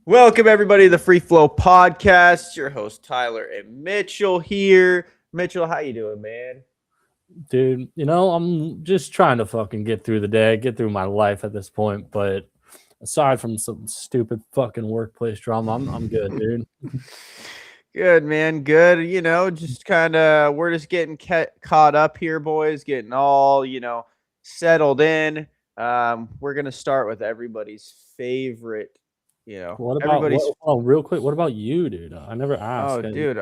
Welcome everybody to the Free Flow Podcast. Your host Tyler and Mitchell here. Mitchell, how you doing, man? Dude, I'm just trying to fucking get through the day, get through my life at this point. But aside from some stupid fucking workplace drama, I'm good, dude. Good, man. Good. Just we're just getting caught up here, boys. Getting all settled in. We're gonna start with everybody's favorite. What about Everybody's. what? Oh, real quick, what about you, dude? I never Oh, asked. dude,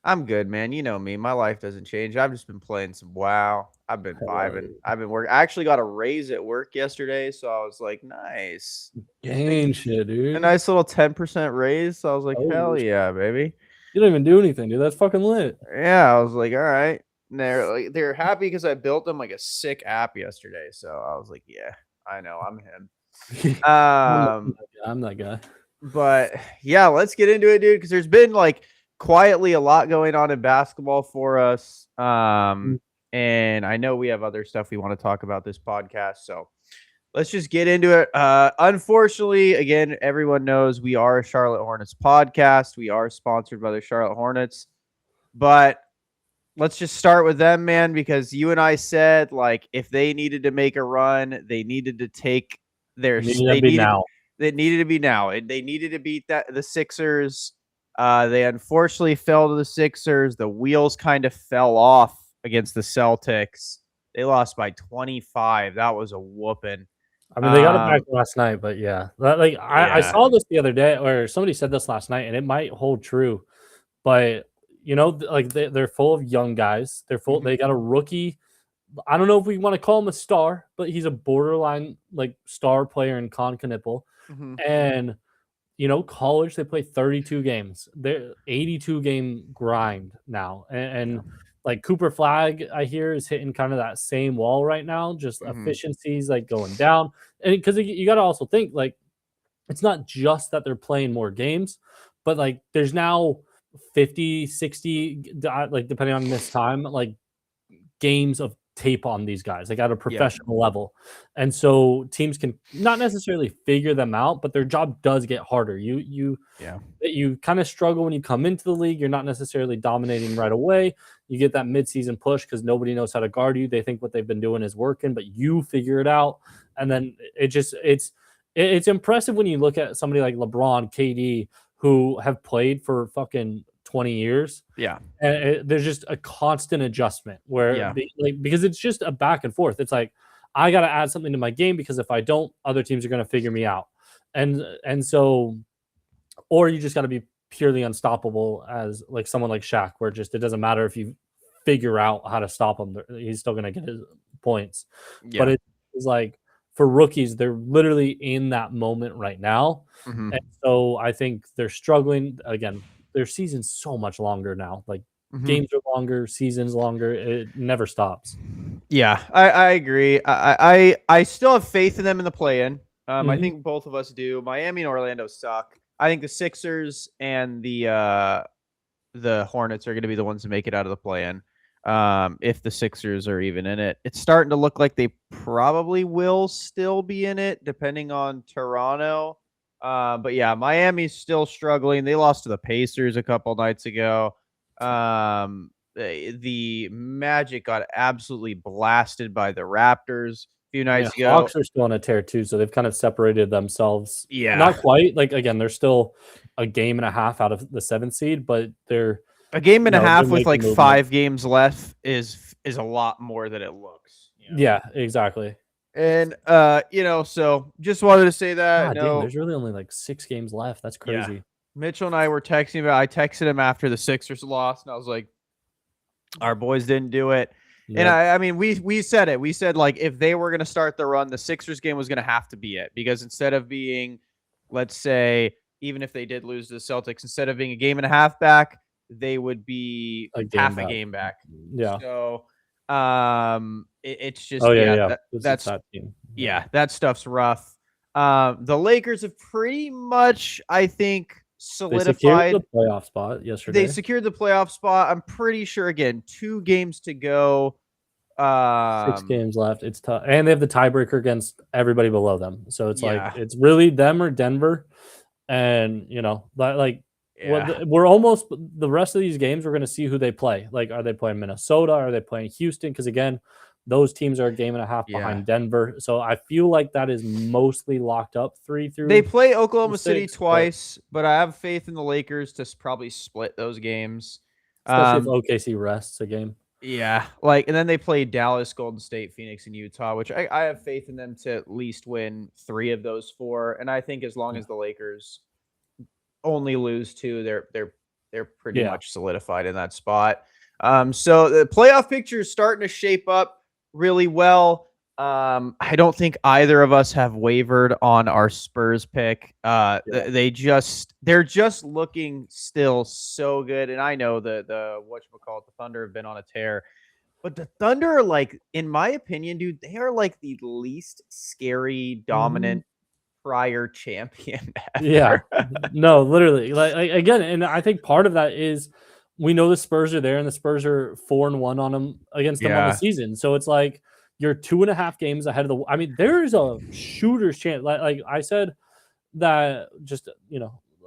I'm good, man. You know me. My life doesn't change. I've just been playing some WoW. I've been vibing. I've been working. I actually got a raise at work yesterday, so I was like, nice. Thank Gang you. shit, A dude. nice little 10% raise. So I was like, Oh, hell yeah, baby. you don't even do anything, dude. That's fucking lit. Yeah, I was like, all right. And they're happy because I built them like a sick app yesterday. So I was like, yeah, I know, I'm him. I'm that guy. But yeah, let's get into it, dude, because there's been like quietly a lot going on in basketball for us. And I know we have other stuff we want to talk about this podcast. So let's just get into it. Unfortunately, again, everyone knows we are a Charlotte Hornets podcast. We are sponsored by the Charlotte Hornets. But let's just start with them, man, because you and I said like if they needed to make a run, they needed to take their Need to they be needed now. it needed to be now. They needed to beat the Sixers. They unfortunately fell to the Sixers. The wheels kind of fell off against the Celtics. They lost by 25. That was a whooping. I mean, they got it back last night, but yeah, I Yeah. saw this the other day, or somebody said this last night, and it might hold true. But they're full of young guys. They're full. Mhm. They got a rookie. I don't know if we want to call him a star, but he's a borderline like star player in Con Knipple. Mhm. And college they play 32 games. They're 82 game grind now, and like Cooper Flag, I hear is hitting kind of that same wall right now. Just Mhm. efficiencies like going down, and because you got to also think like it's not just that they're playing more games, but like there's now 50, 60, like depending on this time, like games of tape on these guys, like at a Yep. professional level. And so teams can not necessarily figure them out, but their job does get harder. Yeah. You kind of struggle when you come into the league. You're not necessarily dominating right away. You get that midseason push because nobody knows how to guard you. They think what they've been doing is working, but you figure it out. And then it's impressive when you look at somebody like LeBron, KD, who have played for fucking 20 years. Yeah. And there's just a constant adjustment where Yeah. because it's just a back and forth. It's like I got to add something to my game because if I don't, other teams are going to figure me out. And so, or you just got to be purely unstoppable as like someone like Shaq, where just it doesn't matter if you figure out how to stop him, he's still going to get his points. But Yeah. it's like for rookies, they're literally in that moment right now. Mhm. And so I think they're struggling again. Their season's so much longer now. Like Mhm. games are longer, seasons longer. It never stops. Yeah, I agree. I still have faith in them in the play-in. I Mhm. think both of us do. Miami and Orlando suck. I think the Sixers and the Hornets are going to be the ones to make it out of the play-in. If the Sixers are even in it, it's starting to look like they probably will still be in it, depending on Toronto. But yeah, Miami's still struggling. They lost to the Pacers a couple nights ago. The Magic got absolutely blasted by the Raptors a few Yeah, nights ago. Hawks are still on a tear too, so they've kind of separated themselves. Yeah. Not quite. Like again, they're still a game and a half out of the 7th seed, but they're A game and a they're half with making like movement. 5 games left is a lot more than it looks. Yeah, exactly. And so just wanted to say that. God damn, No, there's really only like 6 games left. That's yeah. crazy. Mitchell and I were texting about. I texted him after the Sixers lost, and I was like, "Our boys didn't do it." And Yep. I mean, we said it. We said like if they were going to start the run, the Sixers game was going to have to be it because instead of being, let's say, even if they did lose to the Celtics, instead of being a game and a half back, they would be A game half a back. game back. Yeah. So, it's just Oh yeah. It's that's that team. yeah, that stuff's rough. The Lakers have pretty much, I think, They secured solidified. the playoff spot They yesterday. secured the playoff spot. I'm pretty sure. Again, 2 games to go. 6 games left. It's tough, and they have the tiebreaker against everybody below them. So it's like Yeah. it's really them or Denver. And Yeah. we're almost the rest of these games. We're going to see who they play. Like, are they playing Minnesota? Are they playing Houston? Because again, those teams are a game and a half Yeah. behind Denver. So I feel like that is mostly locked up 3 They through play Oklahoma City 6, but twice, but I have faith in the Lakers to probably split those games. especially if Um, OKC rests a game. yeah, like, and then they play Dallas, Golden State, Phoenix, and Utah, which I have faith in them to at least win 3 of those 4. And I think as long Yeah. as the Lakers only lose 2, they're pretty Yeah. much solidified in that spot. So the playoff picture is starting to shape up really well. I don't think either of us have wavered on our Spurs pick. Yeah. They're just looking still so good. And I know the whatchamacallit, the Thunder have been on a tear. But the Thunder are like, in my opinion, dude, they are like the least scary, Mhm. dominant prior champion Yeah. ever. No, literally. Like again, and I think part of that is we know the Spurs are there and the Spurs are 4-1 on them against them on the Yeah. season. So it's like you're 2.5 games ahead of the I mean, there's a shooter's chance. Like I said that just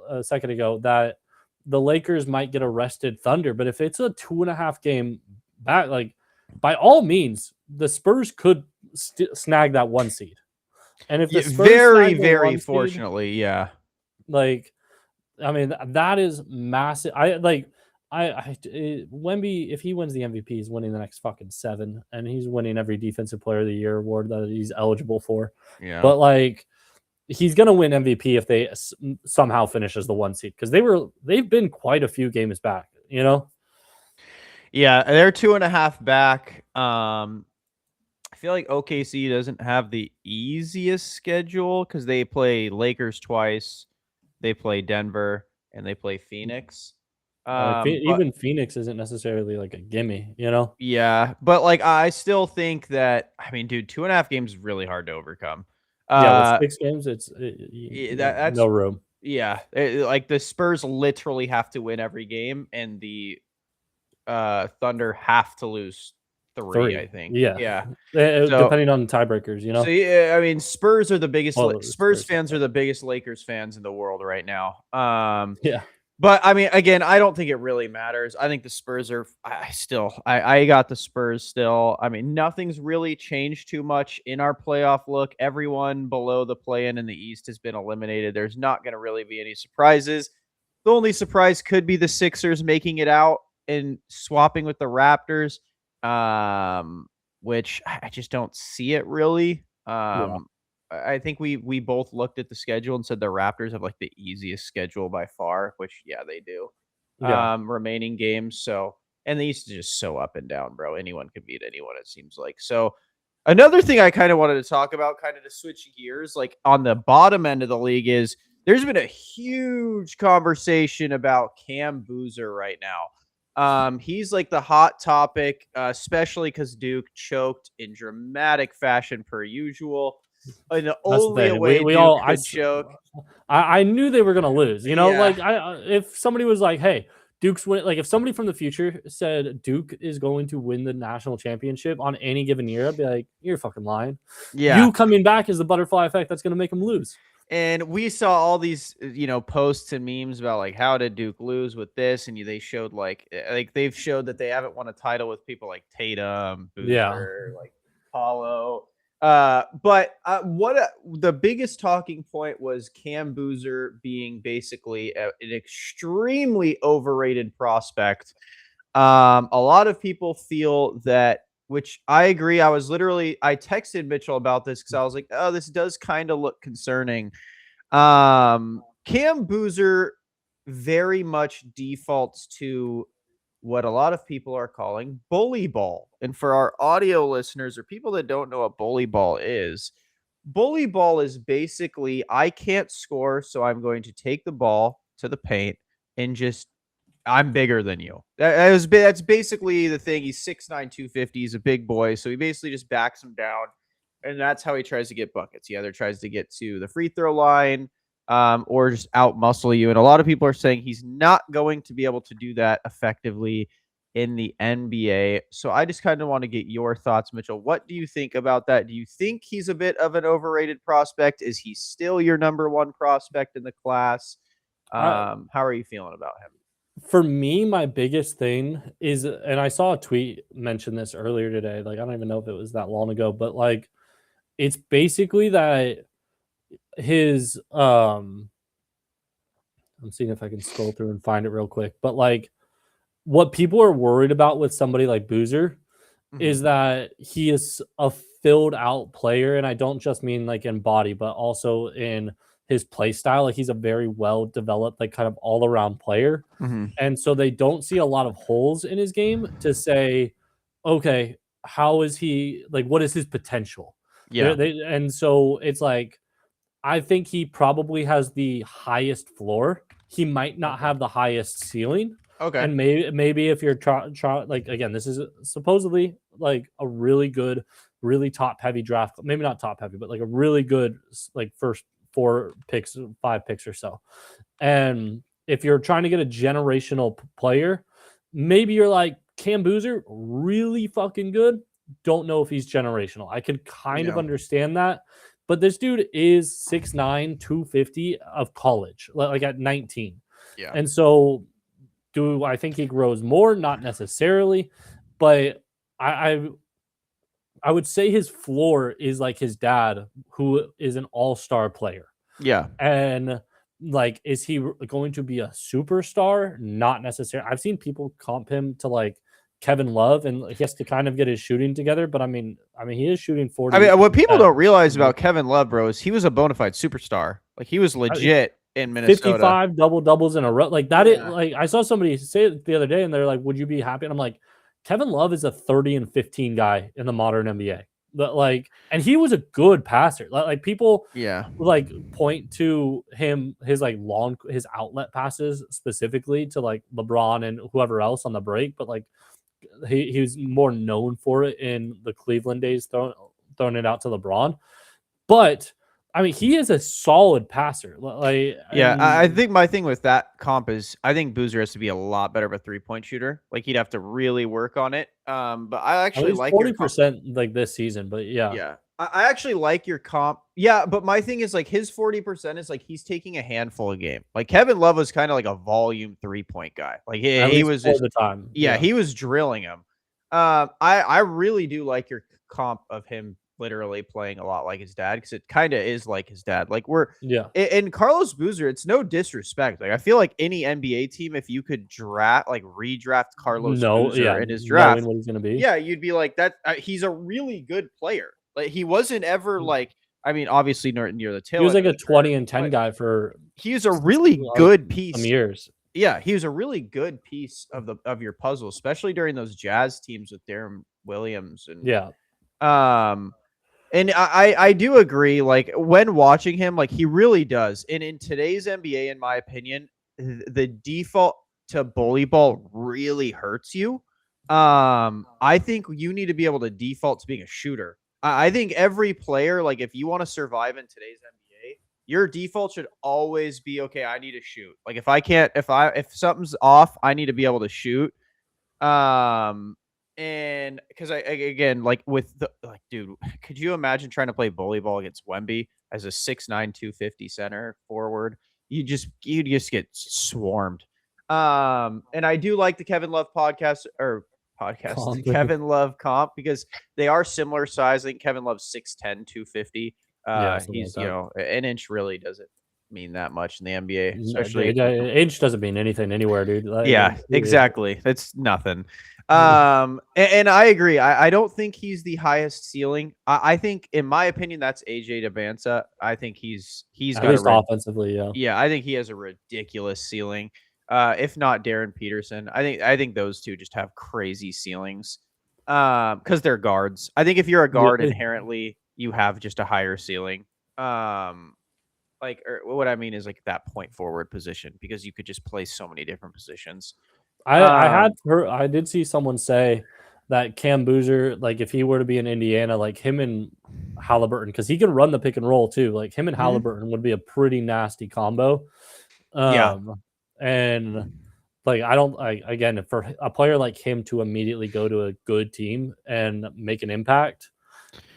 a second ago that the Lakers might get arrested Thunder, but if it's a 2.5 game back, like by all means, the Spurs could snag that 1 seed. And if the Yeah, Spurs very, snag the very 1 seed, fortunately, yeah. like I mean, that is massive. Wemby, if he wins the MVP, he's winning the next fucking 7, and he's winning every Defensive Player of the Year award that he's eligible for. Yeah. But like, he's gonna win MVP if they somehow finish as the 1 seed because they've been quite a few games back. Yeah, they're 2.5 back. I feel like OKC doesn't have the easiest schedule because they play Lakers twice, they play Denver, and they play Phoenix. But Even Phoenix isn't necessarily like a gimme. yeah, but like I still think that I mean, dude, 2.5 games is really hard to overcome. Yeah, with Uh, 6 games, that's no room. yeah, like the Spurs literally have to win every game, and the Thunder have to lose 3, I 3, think. yeah, Yeah. So depending on tiebreakers. yeah, I mean, Spurs are the biggest Well, the Spurs Spurs, fans are the biggest Lakers fans in the world right now. yeah, But I mean, again, I don't think it really matters. I think the Spurs are I got the Spurs still. I mean, nothing's really changed too much in our playoff look. Everyone below the play-in the East has been eliminated. There's not going to really be any surprises. The only surprise could be the Sixers making it out and swapping with the Raptors, which I just don't see it really. yeah, I think we both looked at the schedule and said the Raptors have like the easiest schedule by far, which yeah, they do. yeah, Remaining games. So and the East is just so up and down, bro. Anyone can beat anyone, it seems like. So another thing I kind of wanted to talk about, kind of to switch gears, like on the bottom end of the league, is there's been a huge conversation about Cam Boozer right now. He's like the hot topic, especially because Duke choked in dramatic fashion per usual. And that's the only a thing. way We Duke all could choke. I knew they were gonna lose. Yeah. Like if somebody was like, "Hey, Duke's win," like if somebody from the future said Duke is going to win the national championship on any given year, I'd be like, "You're fucking lying." Yeah. You coming back is the butterfly effect that's gonna make them lose. And we saw all these, posts and memes about like how did Duke lose with this, and they showed like they've showed that they haven't won a title with people like Tatum, Yeah, Boozer, like Paulo. But the biggest talking point was Cam Boozer being basically an extremely overrated prospect. A lot of people feel that, which I agree. I texted Mitchell about this because I was like, oh, this does kind of look concerning. Cam Boozer very much defaults to what a lot of people are calling bully ball. And for our audio listeners or people that don't know what bully ball is basically I can't score, so I'm going to take the ball to the paint and just I'm bigger than you. That's basically the thing. He's 6'9", 250. He's a big boy, so he basically just backs him down, and that's how he tries to get buckets. He either tries to get to the free throw line, or just out muscle you. And a lot of people are saying he's not going to be able to do that effectively in the NBA. So I just kind of want to get your thoughts, Mitchell. What do you think about that? Do you think he's a bit of an overrated prospect? Is he still your number one prospect in the class? I How are you feeling about him? For me, my biggest thing is, and I saw a tweet mention this earlier today. Like, I don't even know if it was that long ago, but like, it's basically that his I'm seeing if I can scroll through and find it real quick. But like, what people are worried about with somebody like Boozer Mhm. is that he is a filled out player, and I don't just mean like in body, but also in his play style. Like, he's a very well developed, like kind of all around player, Mhm. and so they don't see a lot of holes in his game to say, okay, how is he like? What is his potential? Yeah. And so it's like I think he probably has the highest floor. He might not Okay. have the highest ceiling. Okay. And maybe if you're like again, this is supposedly like a really good, really top heavy draft. Maybe not top heavy, but like a really good like first 4 picks, 5 picks or so. And if you're trying to get a generational player, maybe you're like Cam Boozer, really fucking good. Don't know if he's generational. I could kind of Yeah. understand that. But this dude is 6'9, 250 of college, like at 19. Yeah. And so do I think he grows more? Not necessarily. But I, I I would say his floor is like his dad, who is an all-star player. Yeah. And like, is he going to be a superstar? Not necessarily. I've seen people comp him to like Kevin Love, and he has to kind of get his shooting together. But I mean, he is shooting I 40%. mean, what people don't realize about Kevin Love, bro, is he was a bona fide superstar. Like he was legit in Minnesota. 55 double doubles in a row. Like that, Yeah. like I saw somebody say it the other day, and they're like, "Would you be happy?" And I'm like, Kevin Love is a 30 and 15 guy in the modern NBA. But like, and he was a good passer. Like people Yeah. like point to his like his outlet passes specifically to like LeBron and whoever else on the break, but like he was more known for it in the Cleveland days, throwing it out to LeBron. But I mean, he is a solid passer. Like, Yeah, I and think my thing with that comp is I think Boozer has to be a lot better of a 3-point shooter. Like he'd have to really work on it. But I at actually least like your comp. 40% like this season. But yeah, Yeah. I actually like your comp. Yeah, but my thing is like his 40% is like he's taking a handful a game. Like Kevin Love was kind of like a volume 3-point guy. Like at he least was for just the time. yeah, Yeah, he was drilling him. I really do like your comp of him literally playing a lot like his dad because it kind of is like his dad. Like yeah. and Carlos Boozer, it's no disrespect. Like I feel like any NBA team, if you could redraft Carlos No, Boozer yeah, in his knowing draft, what he's gonna be. yeah, you'd be like that. He's a really good player. Like he wasn't ever like. I mean, obviously near the He tail was end like of a his career, 20 and 10 but guy for he was a really uh, good some piece. years. Yeah, he was a really good piece of your puzzle, especially during those Jazz teams with Darren Williams Yeah, um and I do agree. Like when watching him, like he really does. And in today's NBA, in my opinion, the default to bully ball really hurts you. I think you need to be able to default to being a shooter. I think every player, like if you want to survive in today's NBA, your default should always be okay. I need to shoot. Like if something's off, I need to be able to shoot. Um, and because again, like with the like, dude, could you imagine trying to play bully ball against Wemby as a 6'9", 250 center forward? You just get swarmed. And I do like the Kevin Love podcast, comp. Kevin Love comp because they are similar size. I think Kevin Love's 6'10", 250. Yeah, something like He's that. an inch really doesn't mean that much in the NBA, No, especially inch doesn't mean anything anywhere, dude. yeah, Like, seriously. exactly. That's nothing. And I agree. I don't think he's the highest ceiling. I think, in my opinion, that's AJ Devanza. I think he's At got least offensively, yeah. yeah. I think he has a ridiculous ceiling. If not Darren Peterson, I think those two just have crazy ceilings. Because they're guards. I think if you're a guard, Yeah, inherently you have just a higher ceiling. Um, like what I mean is like that point forward position because you could just play so many different positions. Um, I did see someone say that Cam Boozer, like if he were to be in Indiana, like him and Halliburton, because he can run the pick and roll too. Like him and mhm. Halliburton would be a pretty nasty combo. Yeah, And Like I don't again for a player like him to immediately go to a good team and make an impact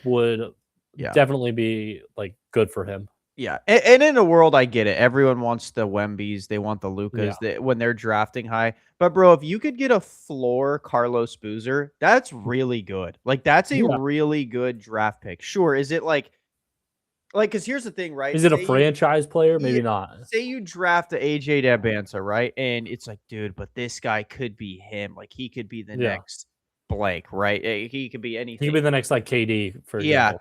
would Yeah. definitely be like good for him. Yeah, and in a world, I get it. Everyone wants the Wembys, they want the Yeah. Lukas when they're drafting high. But bro, if you could get a floor Carlos Boozer, that's really good. Like that's a Yeah. really good draft pick. Sure, is it like because here's the thing, right? Is it a franchise player? Yeah, Maybe not. say you draft the AJ Dabanza, right? And it's like, dude, but this guy could be him. Like he could be the Yeah. next blank, right? He could be He could anything. be the next like KD, for Yeah.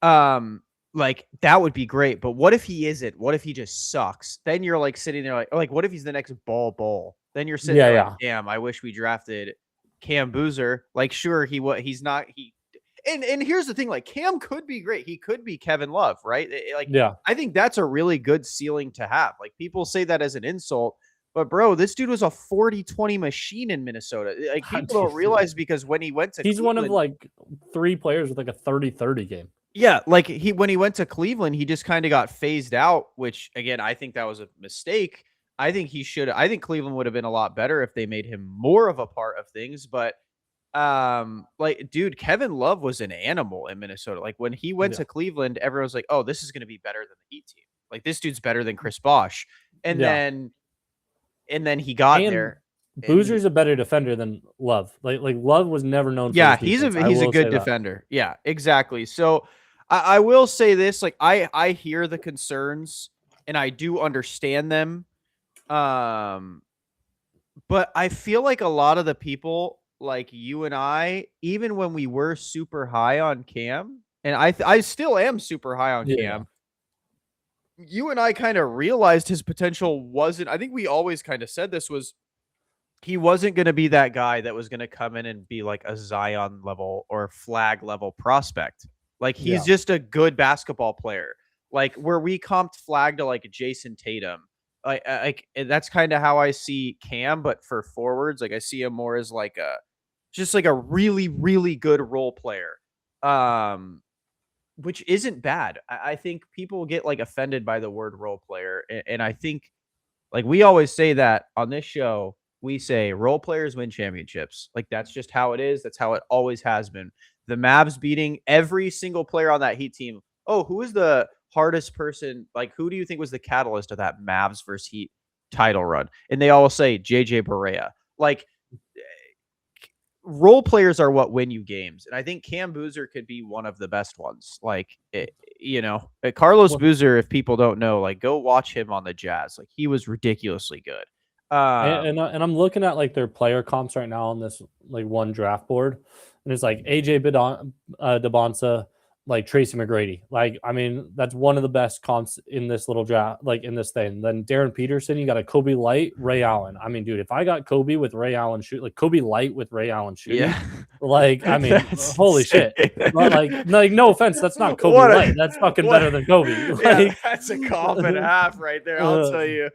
example. Like that would be great. But what if he isn't? What if he just sucks? Then you're like sitting there like what if he's the next ball? Then you're sitting Yeah, there like, yeah. damn, I wish we drafted Cam Boozer. Like, sure, he's not and here's the thing, like Cam could be great. He could be Kevin Love, right? Like Yeah. I think that's a really good ceiling to have. Like people say that as an insult, but bro, this dude was a 40-20 machine in Minnesota. Like people don't realize because when he went to He's one of Cleveland, like 3 players with like a 30-30 game. yeah, like when he went to Cleveland, he just kind of got phased out, which again, I think that was a mistake. I think Cleveland would have been a lot better if they made him more of a part of things, but like dude, Kevin Love was an animal in Minnesota. Like when he went Yeah. to Cleveland, everyone's like, "Oh, this is going to be better than the Heat team. Like this dude's better than Chris Bosh." And Yeah. then he got And there. Boozer's a better defender than Love. Like Love was never known for Yeah, his defense. he's a good defender. Yeah, exactly. So I will say this, like I hear the concerns and I do understand them. But I feel like a lot of the people like you and I, even when we were super high on Cam, and I still am super high on Yeah. Cam, you and I kind of realized his potential wasn't. I think we always kind of said this was he wasn't going to be that guy that was going to come in and be like a Zion level or flag level prospect. Like he's Yeah. just a good basketball player. Like where we comped flag to like Jason Tatum. Like that's kind of how I see Cam, but for forwards, like I see him more as like just like a really, really good role player. Which isn't bad. I think people get like offended by the word role player. And I think like we always say that on this show, we say role players win championships. Like that's just how it is. That's how it always has been. The Mavs beating every single player on that Heat team. Oh, who is the hardest person? Like, who do you think was the catalyst of that Mavs versus Heat title run? And they all say JJ Barea. Like, role players are what win you games. And I think Cam Boozer could be one of the best ones. Like, Carlos Boozer, if people don't know, like, go watch him on the Jazz. Like, he was ridiculously good. And I'm looking at like their player comps right now on this like one draft board, and it's like AJ Debonsa, like Tracy McGrady. Like, I mean, that's one of the best comps in this little draft, like in this thing. Then Darren Peterson, you got a Kobe Light, Ray Allen. I mean, dude, if I got Kobe with Ray Allen like Kobe Light with Ray Allen shooting, yeah. like, I mean, holy insane. Shit. Like, no offense, that's not Kobe Light. That's fucking better than Kobe. Like, yeah, that's a comp and a half right there. I'll tell you.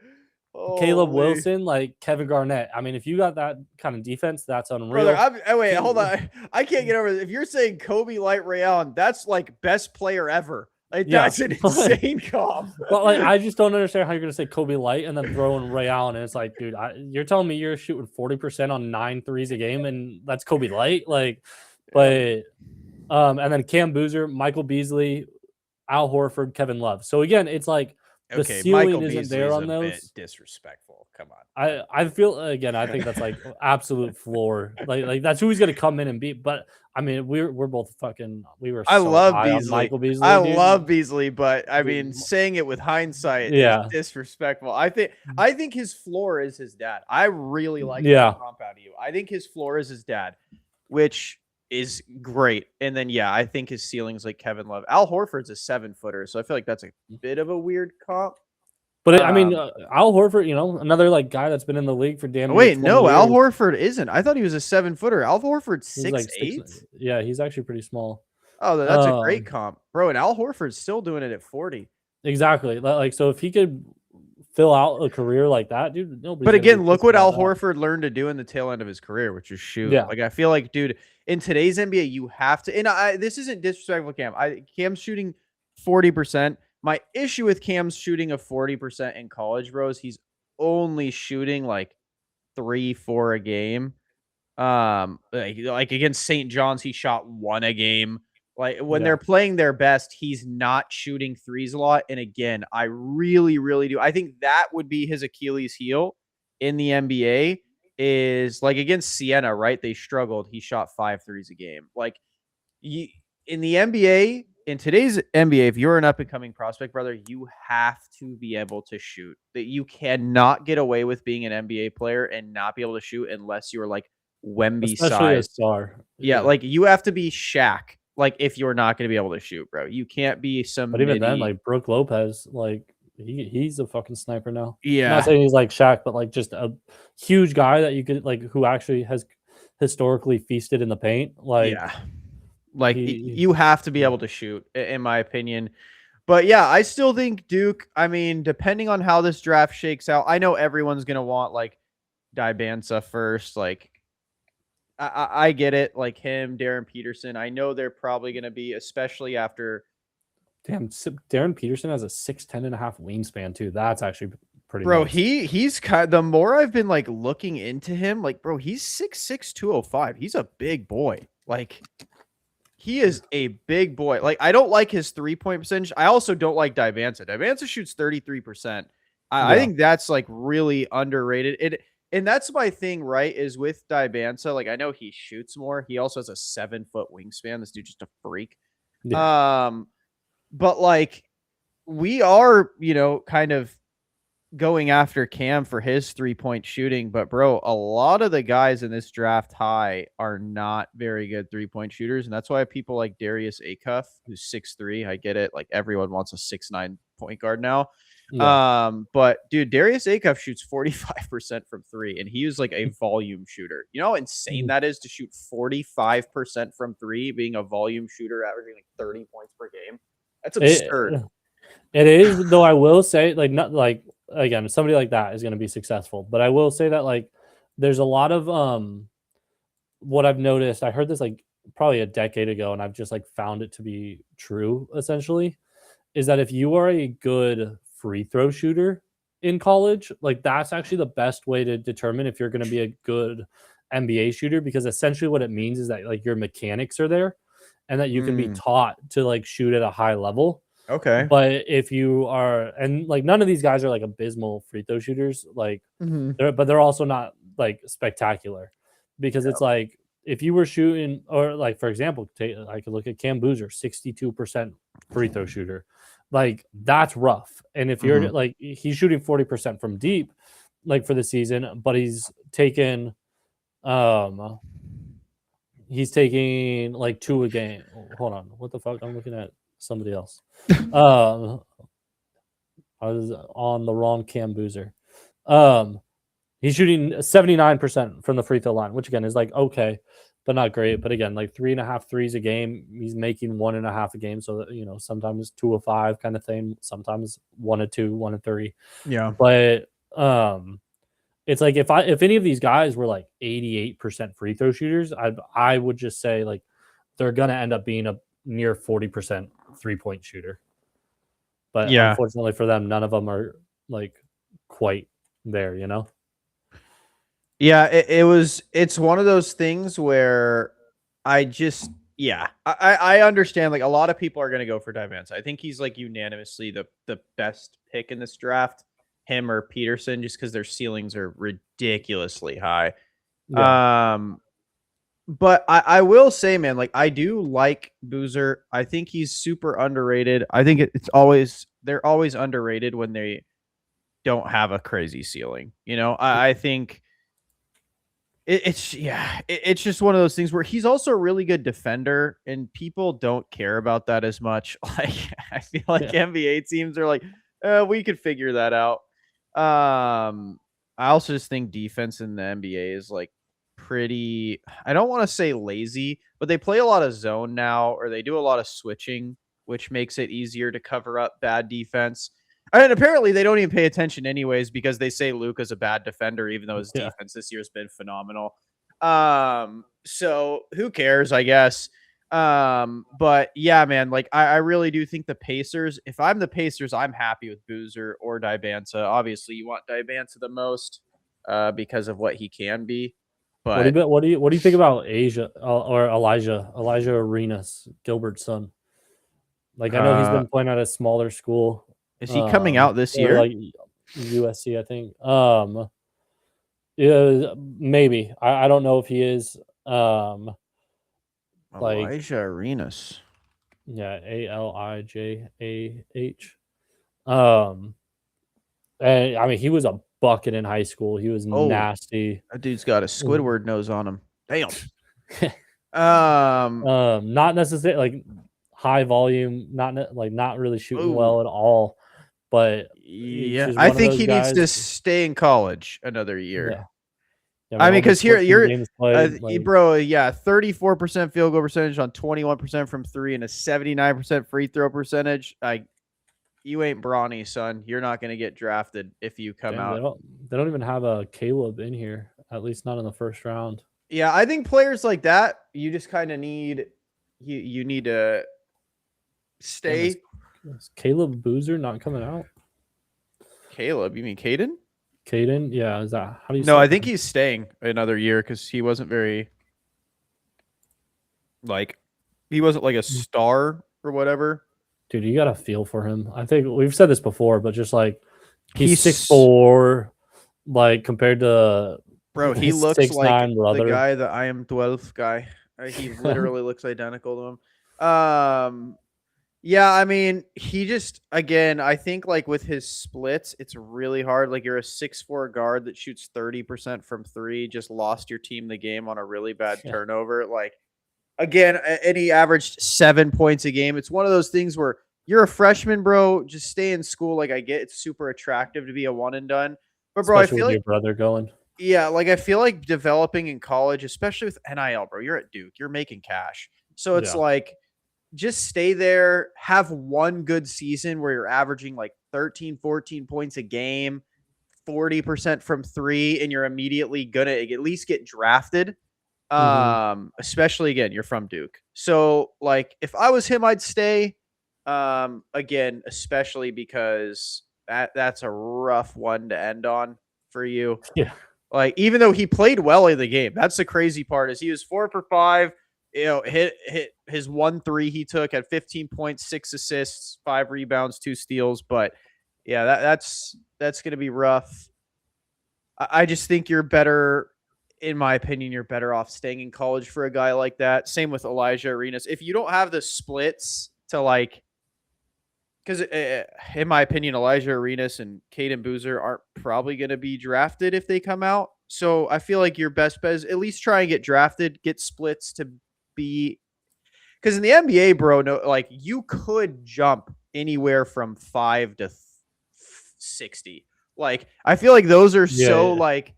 Caleb Holy. Wilson, like Kevin Garnett. I mean, if you got that kind of defense, that's unreal. Brother, wait, hold on. I can't get over this. If you're saying Kobe Light Ray Allen, that's like best player ever. Like that's an insane comp. But like, I just don't understand how you're gonna say Kobe Light and then throw in Ray Allen, and it's like, dude, you're telling me you're shooting 40% on 9 threes a game, and that's Kobe Light, like. But and then Cam Boozer, Michael Beasley, Al Horford, Kevin Love. So again, it's like. The ceiling Michael isn't Beasley there is on a those. bit disrespectful. Come on. I feel again. I think that's like absolute floor. Like that's who he's gonna come in and beat. But I mean, we're both fucking. We were. I So love high Beasley. On Michael Beasley. I dude. love Beasley, but I mean, saying it with hindsight is disrespectful. I think his floor is his dad. I really like the comp out of you. I think his floor is his dad, which is great. And then I think his ceiling's like Kevin Love. Al Horford's a 7-footer, so I feel like that's a bit of a weird comp. But I mean, Al Horford, another like guy that's been in the league for damn. Wait, no, years. Al Horford isn't. I thought he was a 7-footer. Al Horford's 6'8". Yeah, he's actually pretty small. Oh, that's a great comp, bro. And Al Horford's still doing it at 40. Exactly. Like, so if he could fill out a career like that, dude. But again, look what Al Horford learned to do in the tail end of his career, which is shoot. Yeah. Like I feel like, dude, in today's NBA, you have to. And this isn't disrespectful, Cam. Cam's shooting 40%. My issue with Cam's shooting of 40% in college, bro, is he's only shooting like 3-4 a game. Like against St. John's, he shot 1 a game. Like when Yeah. they're playing their best, he's not shooting threes a lot. And again, I really, really do. I think that would be his Achilles heel in the NBA is like against Siena, right? They struggled. He shot 5 threes a game. Like you in the NBA, in today's NBA, if you're an up and coming prospect, brother, you have to be able to shoot. That you cannot get away with being an NBA player and not be able to shoot unless you're like Wemby Especially a size. star. Yeah, Yeah. like you have to be Shaq. Like if you're not going to be able to shoot, bro, you can't be But some even then, midi. like Brooke Lopez, like he's a fucking sniper now. I'm not Yeah, saying he's like Shaq, but like just a huge guy that you could like who actually has historically feasted in the paint. Like yeah. Like he you have to be able to shoot, in my opinion. But yeah, I still think Duke. I mean, depending on how this draft shakes out, I know everyone's gonna want like Dibanza first. Like I get it. Like him, Darren Peterson. I know they're probably gonna be, especially after. damn Darren Peterson has a 6'10.5" wingspan too. That's actually pretty Bro, nice. he's kind. The more I've been like looking into him, like bro, he's 6'6", 205. He's a big boy. Like he is a big boy. Like I don't like his 3-point percentage. I also don't like Dibanza. Dibanza shoots 33%. I Yeah. think that's like really underrated. And that's my thing, right? Is with Dibanza, like I know he shoots more. He also has a 7-foot wingspan. This dude's just a freak. Yeah. Um, but like we are, kind of going after Cam for his 3-point shooting, but bro, a lot of the guys in this draft high are not very good 3-point shooters, and that's why people like Darius Acuff, who's 6'3", I get it, like everyone wants a 6'9" point guard now. Yeah. But dude, Darius Acuff shoots 45% from 3, and he was like a volume shooter. You know how insane that is to shoot 45% from 3, being a volume shooter, averaging like 30 points per game? That's absurd. It, it is, though I will say, like, not like again, somebody like that is gonna be successful. But I will say that like there's a lot of what I've noticed, I heard this like probably a decade ago, and I've just like found it to be true essentially, is that if you are a good free throw shooter in college, like that's actually the best way to determine if you're going to be a good NBA shooter, because essentially what it means is that like your mechanics are there and that you can be taught to like shoot at a high level. Okay. But if you are, and like none of these guys are like abysmal free throw shooters, like they're also not like spectacular, because it's like if you were shooting, or like for example, I could look at Cam Boozer, 62% free throw shooter, like that's rough. And if you're like he's shooting 40% from deep, like for the season, but he's taking like 2 a game. Hold on, what the fuck? I'm looking at somebody else. I was on the wrong Cam Boozer. He's shooting 79% from the free throw line, which again is like okay, but not great. But again, like 3.5 threes a game. He's making 1.5 a game. So that, sometimes 2 of 5 kind of thing. Sometimes 1 of 2, 1 of 3. Yeah. But it's like if any of these guys were like 88% free throw shooters, I would just say like they're gonna end up being a near 40% 3-point shooter. But unfortunately for them, none of them are like quite there, Yeah, it's one of those things where I just I understand like a lot of people are gonna go for Divanza. I think he's like unanimously the best pick in this draft, him or Peterson, just because their ceilings are ridiculously high. Yeah. But I will say, man, like I do like Boozer. I think he's super underrated. I think they're always underrated when they don't have a crazy ceiling. I think it's just one of those things where he's also a really good defender, and people don't care about that as much. Like I feel like NBA teams are like, we could figure that out. I also just think defense in the NBA is like pretty. I don't want to say lazy, but they play a lot of zone now, or they do a lot of switching, which makes it easier to cover up bad defense. And apparently they don't even pay attention anyways, because they say Luka's a bad defender, even though his defense this year has been phenomenal. So who cares, I guess. But yeah, man, like I really do think the Pacers, if I'm the Pacers, I'm happy with Boozer or Dibanza. Obviously you want Dibanza the most. because of what he can be. What do But what do you think about Asia or Elijah Arenas, Gilbert's son? Like I know he's been playing at a smaller school. Is he coming out this year? Like USC, I think. Yeah, maybe. I don't know if he is. Like Elijah Arenas. yeah, Alijah. And I mean, he was a bucket in high school. He was nasty. That dude's got a Squidward nose on him. Damn. Not necessarily like high volume, not really shooting well at all. But yeah, I think he needs to stay in college another year. Yeah. I mean, because here you're, bro, 34% field goal percentage on 21% from three and a 79% free throw percentage. You ain't brawny, son. You're not going to get drafted if you come out. They don't even have a Caleb in here, at least not in the first round. Yeah, I think players like that, you just kind of need, you need to stay. Is Caleb Boozer not coming out? Caleb, you mean Caden? Caden, yeah. Is that how do you? No, I think he's staying another year because he wasn't very he wasn't like a star or whatever. Dude, you got to feel for him. I think we've said this before, but just like he's 6'4", like compared to bro, he looks like the guy, the I am 12 guy. He literally looks identical to him. Yeah, I mean, he just, again, I think like with his splits, it's really hard. Like you're a 6'4" guard that shoots 30% from three, just lost your team the game on a really bad turnover. Like, again, and he averaged 7 points a game. It's one of those things where you're a freshman, bro. Just stay in school. Like I get it's super attractive to be a one and done. But bro, especially I feel with like your brother going. Yeah, like I feel like developing in college, especially with NIL, bro. You're at Duke. You're making cash. So it's like just stay there, have one good season where you're averaging like 13, 14 points a game, 40% from three, and you're immediately going to at least get drafted. Especially, again, you're from Duke. So, like, if I was him, I'd stay. Again, especially because that's a rough one to end on for you. Yeah. Like, even though he played well in the game, that's the crazy part is he was 4 for 5. You know, hit his 1-3 he took at 15 points, 6 assists, 5 rebounds, 2 steals. But yeah, that's going to be rough. I just think you're better, in my opinion, you're better off staying in college for a guy like that. Same with Elijah Arenas. If you don't have the splits to like, because in my opinion, Elijah Arenas and Caden Boozer aren't probably going to be drafted if they come out. So I feel like your best bet is at least try and get drafted, get splits to be, because in the NBA, bro, no, like you could jump anywhere from 5 to 60. Like I feel like those are like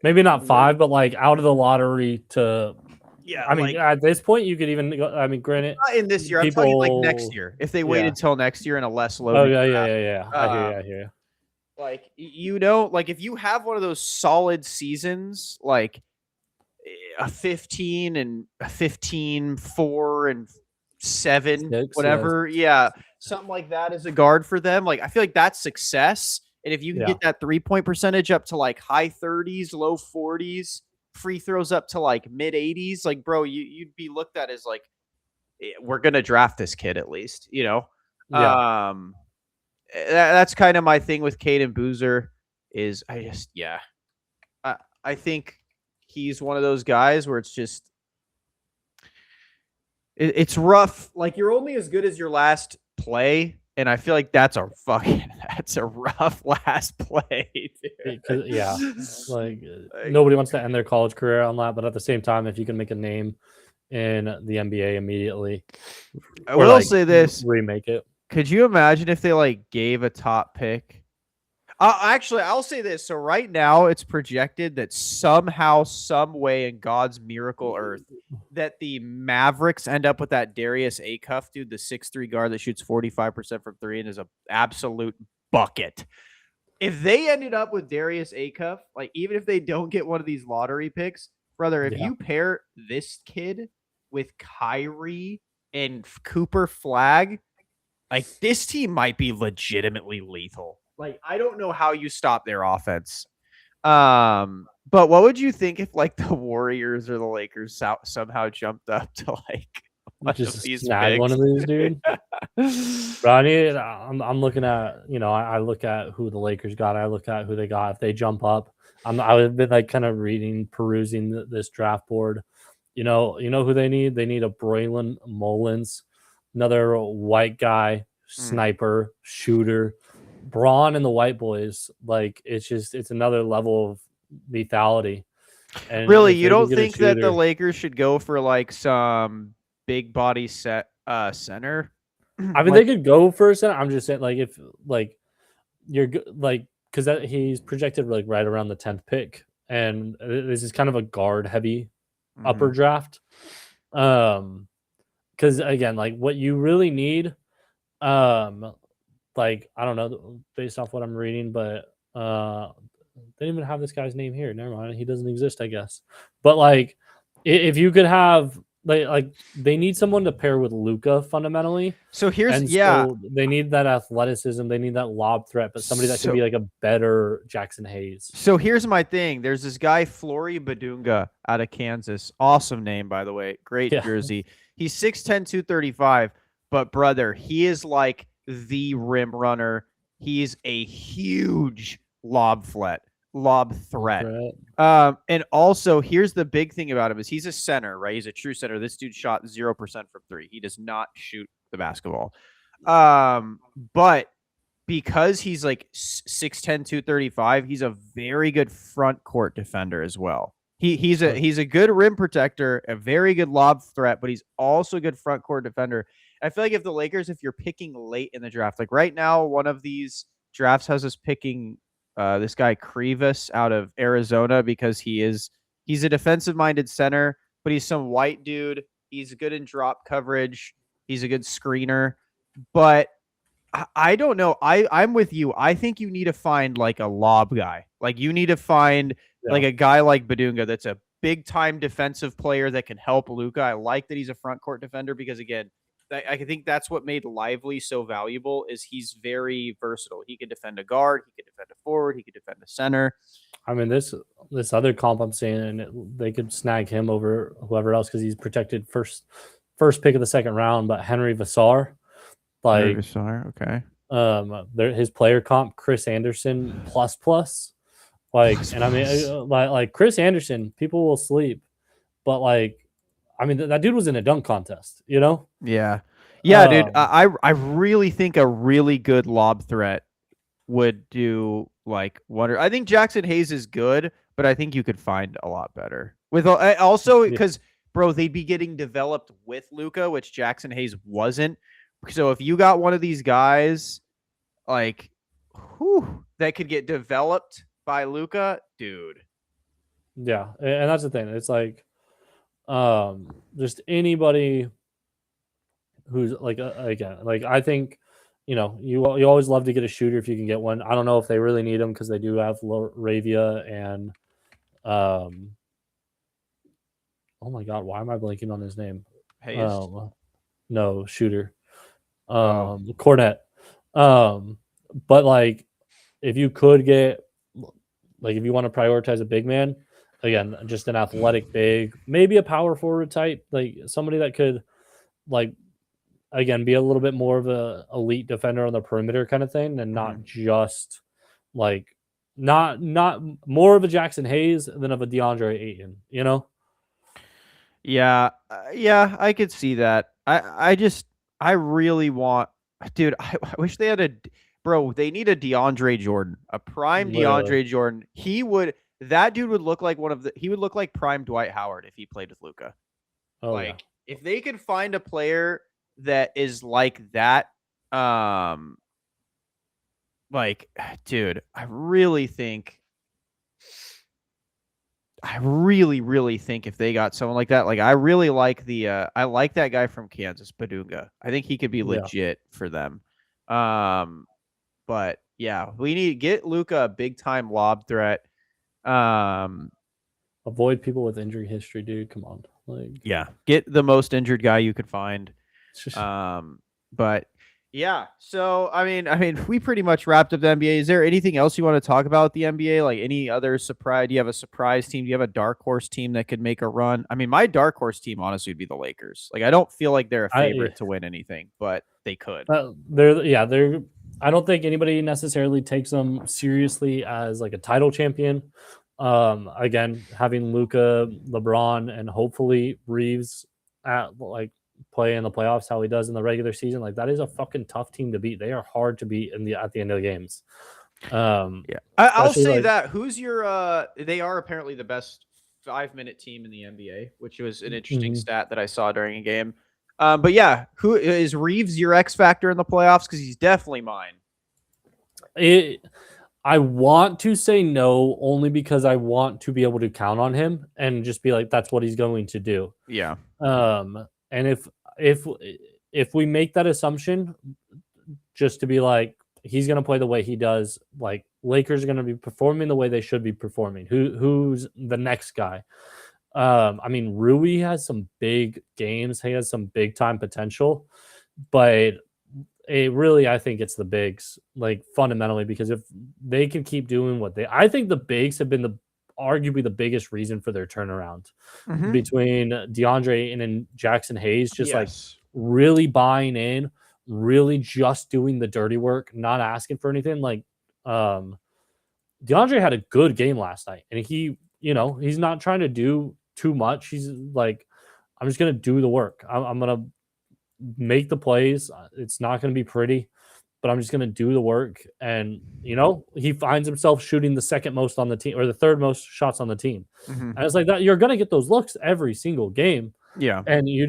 maybe not 5, but like out of the lottery to. Yeah, I mean, like, at this point, you could even go. I mean, granted, not in this year. I'm talking like next year. If they waited till next year in a less low. Oh yeah. I hear you. Like like if you have one of those solid seasons, like a 15 and a 15, 4 and 7, 6, whatever. Yeah, something like that as a guard for them. Like I feel like that's success. And if you can get that 3-point percentage up to like high 30s, low 40s, free throws up to like mid 80s, like bro, you'd be looked at as like, we're gonna draft this kid at least, you know. That's kind of my thing with Caden Boozer is I think he's one of those guys where it's just it's rough. Like you're only as good as your last play. And I feel like that's a rough last play, dude. Yeah, like nobody wants to end their college career on that, but at the same time, if you can make a name in the NBA immediately, I will say this: remake it. Could you imagine if they like gave a top pick? Actually, I'll say this. So right now, it's projected that somehow, some way, in God's miracle earth, that the Mavericks end up with that Darius Acuff, dude, the 6'3" guard that shoots 45% from three and is an absolute bucket. If they ended up with Darius Acuff, like even if they don't get one of these lottery picks, brother, if you pair this kid with Kyrie and Cooper Flag, like this team might be legitimately lethal. Like, I don't know how you stop their offense. But what would you think if like the Warriors or the Lakers somehow jumped up to like one of Just these snag one picks? of these, dude. But I'm looking at, I look at who the Lakers got. I look at who they got. If they jump up, I've been like kind of perusing this draft board. Who they need? They need a Braylon Mullins, another white guy, Mm. sniper, shooter. Braun and the white boys, like it's another level of lethality. And Really, if you they can don't get a think that the shooter, Lakers should go for like some big body center? I mean, Like, they could go for a center. I'm just saying, like, if like like because that he's projected like right around the 10th pick, and this is kind of a guard heavy upper mhm. draft. Because again, like what you really need, like I don't know based off what I'm reading, but they didn't even have this guy's name here. Never mind, he doesn't exist, I guess. But like, if you could have like they need someone to pair with Luca fundamentally, So here's and so they need that athleticism, they need that lob threat, but somebody that can So be like a better Jackson Hayes. so here's my thing. There's this guy Flory Badunga out of Kansas. Awesome name, by the way. Great Yeah, jersey. He's 6'10", 235. But brother, he is like the rim runner. He's a huge lob threat. threat. And also, here's the big thing about him is he's a center, right? He's a true center. This dude shot 0% from three. He does not shoot the basketball. But because he's like 6'10", 235, he's a very good front court defender as well. He's a good rim protector, a very good lob threat, but he's also a good front court defender. I feel like if the Lakers, if you're picking late in the draft, like right now, one of these drafts has us picking this guy Krivas out of Arizona because he's a defensive minded center, but he's some white dude. He's good in drop coverage. He's a good screener, but I don't know. I'm with you. I think you need to find like a lob guy. Like you need to find like Yeah. a guy like Badunga that's a big time defensive player that can help Luca. I like that he's a front court defender because again, I think that's what made Lively so valuable is he's very versatile. He can defend a guard, he can defend a forward, he can defend a center. I mean, this other comp I'm saying, they could snag him over whoever else because he's protected first pick of the second round. But Henry Vassar, like, Okay. his player comp, Chris Anderson plus, like, Plus, and I mean, plus. like Chris Anderson, people will sleep, but like, I mean, that dude was in a dunk contest, you know? Yeah. Yeah, dude. Um, I really think a really good lob threat would do like wonder. I think Jackson Hayes is good, but I think you could find a lot better. With also yeah, because bro, they'd be getting developed with Luca, which Jackson Hayes wasn't. So if you got one of these guys like that could get developed by Luca, dude. yeah, and that's the thing. It's like, just anybody who's like again, like I think, you always love to get a shooter if you can get one. I don't know if they really need them because they do have Ravia and um. Oh my god, why am I blanking on his name? Hayes. No, shooter. Oh, Cornet. But like if you could get like if you want to prioritize a big man, again, just an athletic big, maybe a power forward type, like somebody that could like again be a little bit more of a elite defender on the perimeter kind of thing, and not just like not more of a Jackson Hayes than of a DeAndre Ayton, you know? yeah, yeah, I could see that. I really want, dude. I wish they had bro. They need a DeAndre Jordan, a prime Literally. DeAndre Jordan. That dude would look like he would look like prime Dwight Howard if he played with Luca. Oh yeah. Like if they could find a player that is like that, like, dude, I really think if they got someone like that, like I really like I like that guy from Kansas, Badunga. I think he could be Yeah. legit for them. But yeah, we need to get Luca a big time lob threat. Um, Avoid people with injury history, dude. Come on. Like yeah, get the most injured guy you could find. Um, but Yeah. So we pretty much wrapped up the NBA. Is there anything else you want to talk about the NBA? Like any other surprise? Do you have a surprise team? Do you have a dark horse team that could make a run? I mean, my dark horse team honestly would be the Lakers. Like I don't feel like they're a I favorite to win anything, but they could. they're. I don't think anybody necessarily takes them seriously as like a title champion. Again, having Luca, LeBron, and hopefully Reeves at like play in the playoffs how he does in the regular season, like that is a fucking tough team to beat. They are hard to beat at the end of the games. Yeah. I'll Especially say like that. Who's your they are apparently the best 5-minute team in the NBA, which was an interesting mhm. stat that I saw during a game. But yeah, who is Reeves your X factor in the playoffs? Because he's definitely mine. I want to say no only because I want to be able to count on him and just be like that's what he's going to do. Yeah. And if if we make that assumption, just to be like he's going to play the way he does, like Lakers are going to be performing the way they should be performing. Who's the next guy? I mean, Rui has some big games. He has some big time potential, but I think it's the bigs, like fundamentally, because if they can keep doing I think the bigs have been arguably the biggest reason for their turnaround Mm-hmm. between DeAndre and then Jackson Hayes, just like Yes. really buying in, really just doing the dirty work, not asking for anything. Like, DeAndre had a good game last night, and he's not trying to do too much. He's like, I'm just gonna do the work. I'm gonna make the plays. It's not gonna be pretty, but I'm just gonna do the work. And he finds himself shooting the second most on the team or the third most shots on the team. Mm-hmm. And it's like that. You're gonna get those looks every single game, Yeah. and you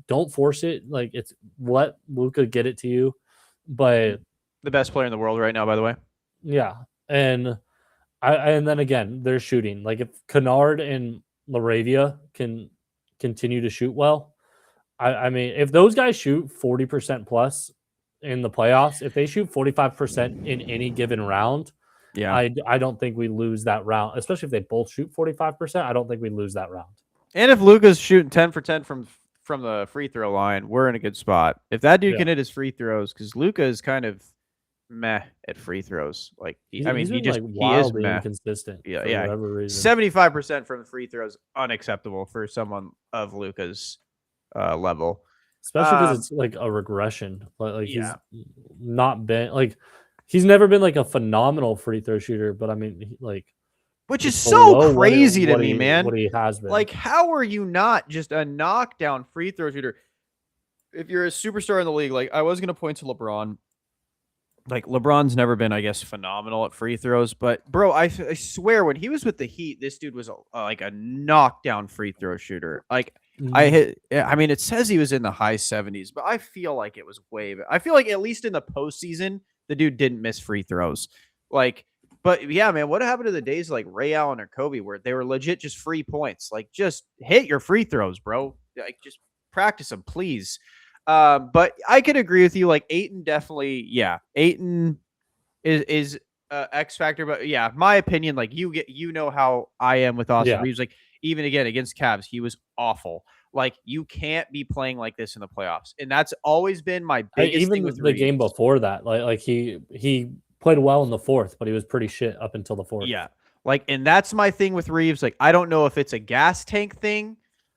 don't force it. Like it's let Luka get it to you, but The best player in the world right now, by the way. yeah, and then again, they're shooting. Like if Kennard and Laravia can continue to shoot well, I mean, if those guys shoot 40% plus in the playoffs, if they shoot 45% in any given round, Yeah. I don't think we lose that round. Especially if they both shoot 45%, I don't think we lose that round. And if Luka's shooting 10 for 10 from the free throw line, we're in a good spot. If that dude Yeah, can hit his free throws, because Luka is kind of meh at free throws. Like he's been like he is wildly meh. inconsistent Yeah, for yeah. whatever reason. 75% from the free throws, unacceptable for someone of Luka's level. Especially because it's like a regression. Like he's Yeah. not been like he's never been like a phenomenal free throw shooter, but I mean, Which is it's so below crazy to me, man. what he has been. Like, how are you not just a knockdown free throw shooter? If you're a superstar in the league, like I was going to point to LeBron. Like LeBron's never been, I guess, phenomenal at free throws, but bro, I swear when he was with the Heat, this dude was like a knockdown free throw shooter. Like Mhm. I mean, it says he was in the high 70s, but I feel like it was I feel like at least in the postseason, the dude didn't miss free throws. Like, but yeah, man, what happened to the days like Ray Allen or Kobe where they were legit just free points? Like, just hit your free throws, bro. Like, just practice them, please. But I could agree with you. Like Aiton definitely, yeah, Aiton is X factor. But yeah, my opinion, like you know how I am with Austin Yeah. Reeves. Like even again against Cavs, he was awful. Like you can't be playing like this in the playoffs, and that's always been my biggest thing with Even the game Reeves. before that, like he played well in the fourth, but he was pretty shit up until the fourth. Yeah, like, and that's my thing with Reeves. Like I don't know if it's a gas tank thing,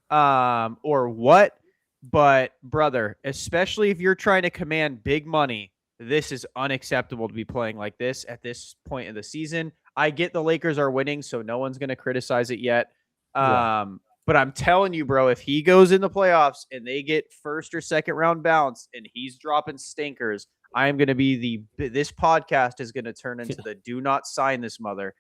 or what. But brother, especially if you're trying to command big money, this is unacceptable to be playing like this at this point in the season. I get the Lakers are winning, so no one's going to criticize it yet. Yeah. But I'm telling you, bro, if he goes in the playoffs and they get first or second round bounce and he's dropping stinkers, I am going to be this podcast is going to turn into the do not sign this mother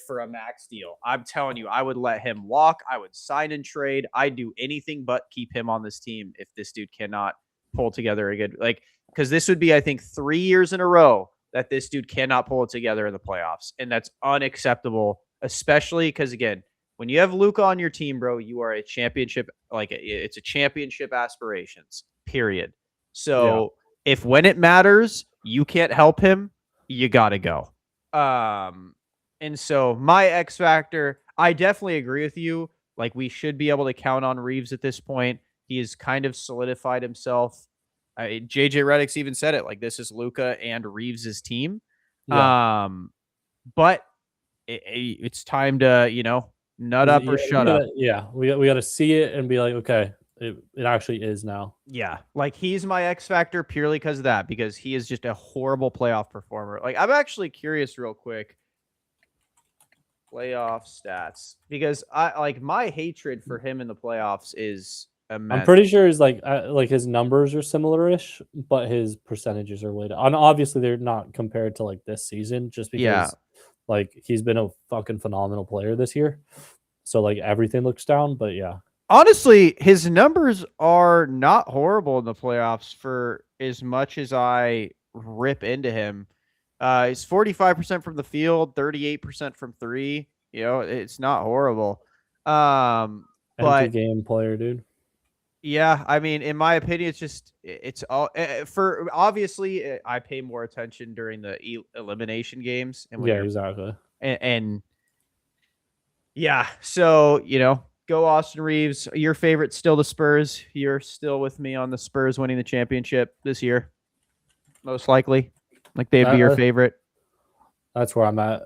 for a max deal. I'm telling you, I would let him walk. I would sign and trade. I'd do anything but keep him on this team if this dude cannot pull together a good, like, because this would be, I think, 3 years in a row that this dude cannot pull it together in the playoffs. And that's unacceptable, especially because, again, when you have Luka on your team, bro, you are a championship, like it's a championship aspirations, period. Yeah. So if when it matters, you can't help him, you got to go. And so my X factor, I definitely agree with you. Like we should be able to count on Reeves at this point. He has kind of solidified himself JJ Redick's even said it, like, this is Luka and Reeves's team. Yeah. But it's time to, nut up or shut up. We gotta see it and be like, okay, it actually is now. Yeah, like, he's my X factor purely because of that, because he is just a horrible playoff performer. Like, I'm actually curious real quick. Playoff stats, because I like my hatred for him in the playoffs is I'm immense. pretty sure like his numbers are similar-ish, but his percentages are way down. And obviously they're not compared to like this season, just Yeah. because like he's been a fucking phenomenal player this year. So like everything looks down, but yeah. Honestly, his numbers are not horrible in the playoffs for as much as I rip into him. He's 45% from the field, 38% from three. It's not horrible. Empty But game player, dude. yeah, I mean, in my opinion, it's all for obviously I pay more attention during the elimination games and when Yeah, you're exactly. and yeah, so go Austin Reeves. Your favorite still the Spurs. You're still with me on the Spurs winning the championship this year, most likely. Like they'd be your favorite. That's where I'm at.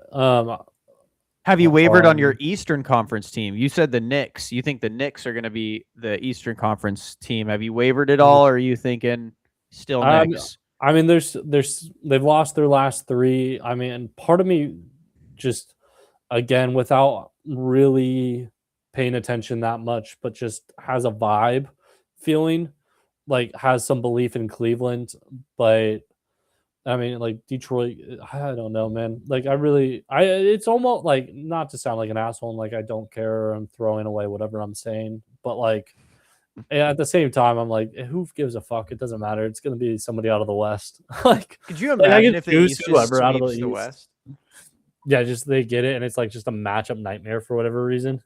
Have you wavered on your Eastern Conference team? You said the Knicks. You think the Knicks are going to be the Eastern Conference team. Have you wavered at all, or are you thinking still Knicks? I mean, they've lost their last three. I mean, part of me just, again, without really paying attention that much, but just has a vibe feeling, like has some belief in Cleveland. But I mean, like Detroit, I don't know, man. Like it's almost like, not to sound like an asshole and like I don't care or I'm throwing away whatever I'm saying, but like at the same time, I'm like, who gives a fuck? It doesn't matter. It's gonna be somebody out of the West. Like, could you imagine if the East just whoever out of sweeps the the East. West? Yeah, just they get it, and it's like just a matchup nightmare for whatever reason.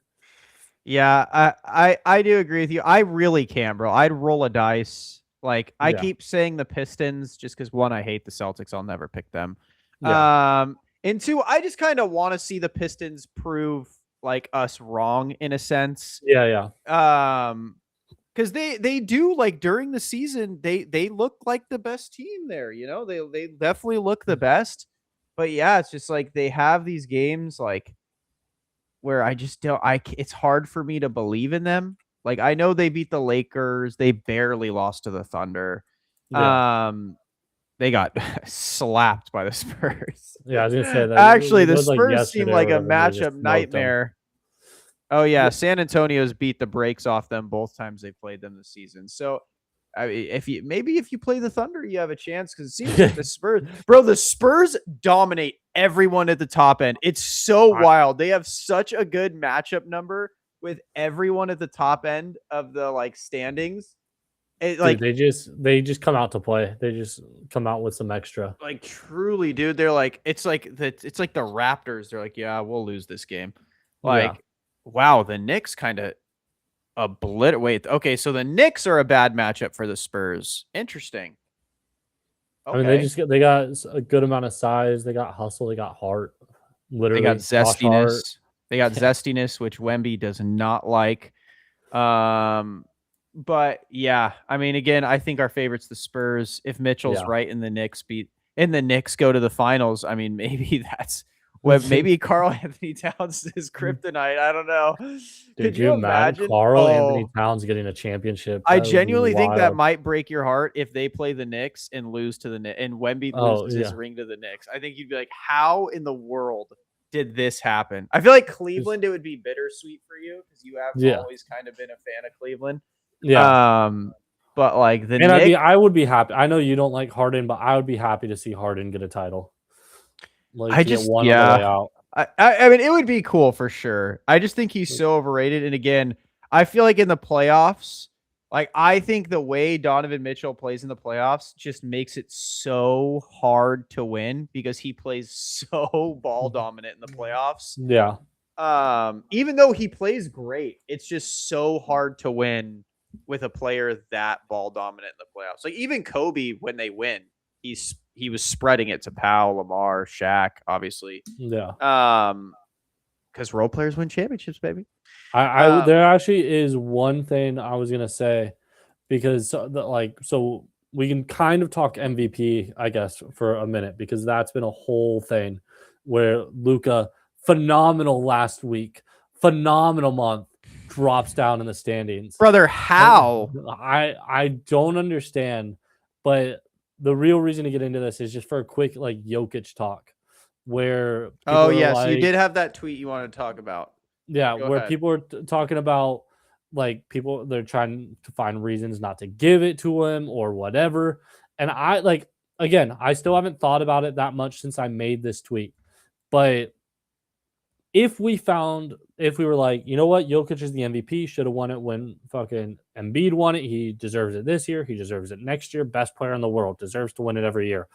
Yeah, I do agree with you. I really can, bro. I'd roll a dice. Like, I keep saying the Pistons just because, one, I hate the Celtics. I'll never pick them. Yeah. And two, I just kind of want to see the Pistons prove like us wrong in a sense. Yeah. Because they do, like, during the season, they look like the best team there. They definitely look the best. But yeah, it's just like they have these games like where I just don't. It's hard for me to believe in them. Like, I know they beat the Lakers. They barely lost to the Thunder. Yeah. They got slapped by the Spurs. Yeah, I was gonna say that. Actually, the was like Spurs seem yesterday or like a whatever, they just matchup smoked them. nightmare. Oh yeah, San Antonio's beat the brakes off them both times they played them this season. So, I mean, if you play the Thunder, you have a chance, because it seems like the Spurs, bro, the Spurs dominate everyone at the top end. It's so wild. They have such a good matchup number with everyone at the top end of the like standings. Dude, they just come out to play. They just come out with some extra. Like, truly, dude, they're like, it's like the Raptors. They're like, yeah, we'll lose this game. Like, wow, the Knicks kind of obliterate. Okay, so the Knicks are a bad matchup for the Spurs. Interesting. Okay. I mean, they got a good amount of size. They got hustle. They got heart. Literally, they got zestiness. They got zestiness, which Wemby does not like. But yeah, I mean, again, I think our favorite's the Spurs. If Mitchell's right and the Knicks go to the finals, I mean, maybe that's maybe Karl Anthony Towns is kryptonite. I don't know. Could you imagine Karl Anthony Towns getting a championship? I genuinely think that might break your heart if they play the Knicks and lose to the Knicks, and Wemby loses his ring to the Knicks. I think you'd be like, how in the world did this happen? I feel like Cleveland, it would be bittersweet for you because you have always kind of been a fan of Cleveland. Yeah. But like the Knicks, I would be happy. I know you don't like Harden, but I would be happy to see Harden get a title. Like, I just on the way out. I mean, it would be cool for sure. I just think he's so overrated. And again, I feel like in the playoffs, like, I think the way Donovan Mitchell plays in the playoffs just makes it so hard to win because he plays so ball dominant in the playoffs. Yeah. Even though he plays great, it's just so hard to win with a player that ball dominant in the playoffs. Like, even Kobe, when they win, he was spreading it to Powell, Lamar, Shaq, obviously. Yeah. Because role players win championships, baby. There actually is one thing I was gonna say, because so we can kind of talk MVP, I guess, for a minute, because that's been a whole thing where Luka, phenomenal last week, phenomenal month, drops down in the standings. Brother, how? I don't understand, but the real reason to get into this is just for a quick like Jokic talk, where people Oh, are yes, you like, did have that tweet you wanted to talk about. yeah, Go where ahead. people are talking about like people they're trying to find reasons not to give it to him or whatever. And I like again, I still haven't thought about it that much since I made this tweet. But if we were like, you know what, Jokic is the MVP, should have won it when fucking Embiid won it. He deserves it this year. He deserves it next year. Best player in the world, deserves to win it every year.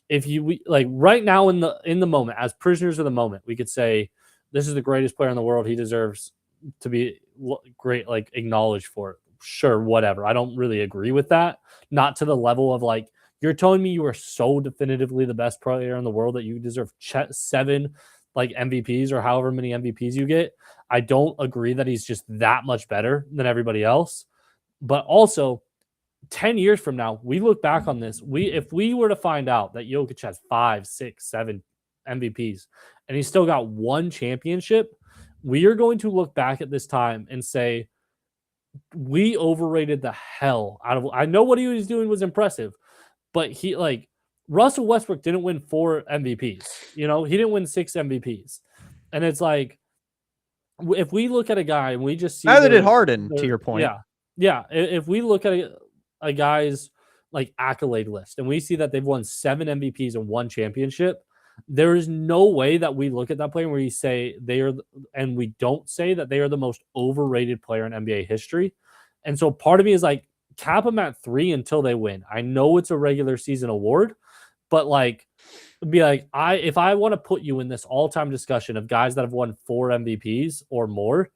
If like right now in the moment, as prisoners of the moment, we could say this is the greatest player in the world. He deserves to be great, like acknowledged for it. Sure, whatever. I don't really agree with that. Not to the level of like you're telling me you are so definitively the best player in the world that you deserve 7 like MVPs or however many MVPs you get. I don't agree that he's just that much better than everybody else. But also, 10 years from now, we look back on this. If we were to find out that Jokic has 5, 6, 7 MVPs and he's still got one championship, we are going to look back at this time and say, we overrated the hell out of. I know what he was doing was impressive, but he like Russell Westbrook didn't win 4 MVPs. You know, he didn't win 6 MVPs. And it's like, if we look at a guy and we just see Neither did Harden, to your point. Yeah. Yeah. If we look at a guy's like accolade list and we see that they've won 7 MVPs and 1 championship, there is no way that we look at that player and we say they are, and we don't say that they are the most overrated player in NBA history. And so part of me is like, cap them at 3 until they win. I know it's a regular season award, but like, be like, if I want to put you in this all-time discussion of guys that have won 4 MVPs or more,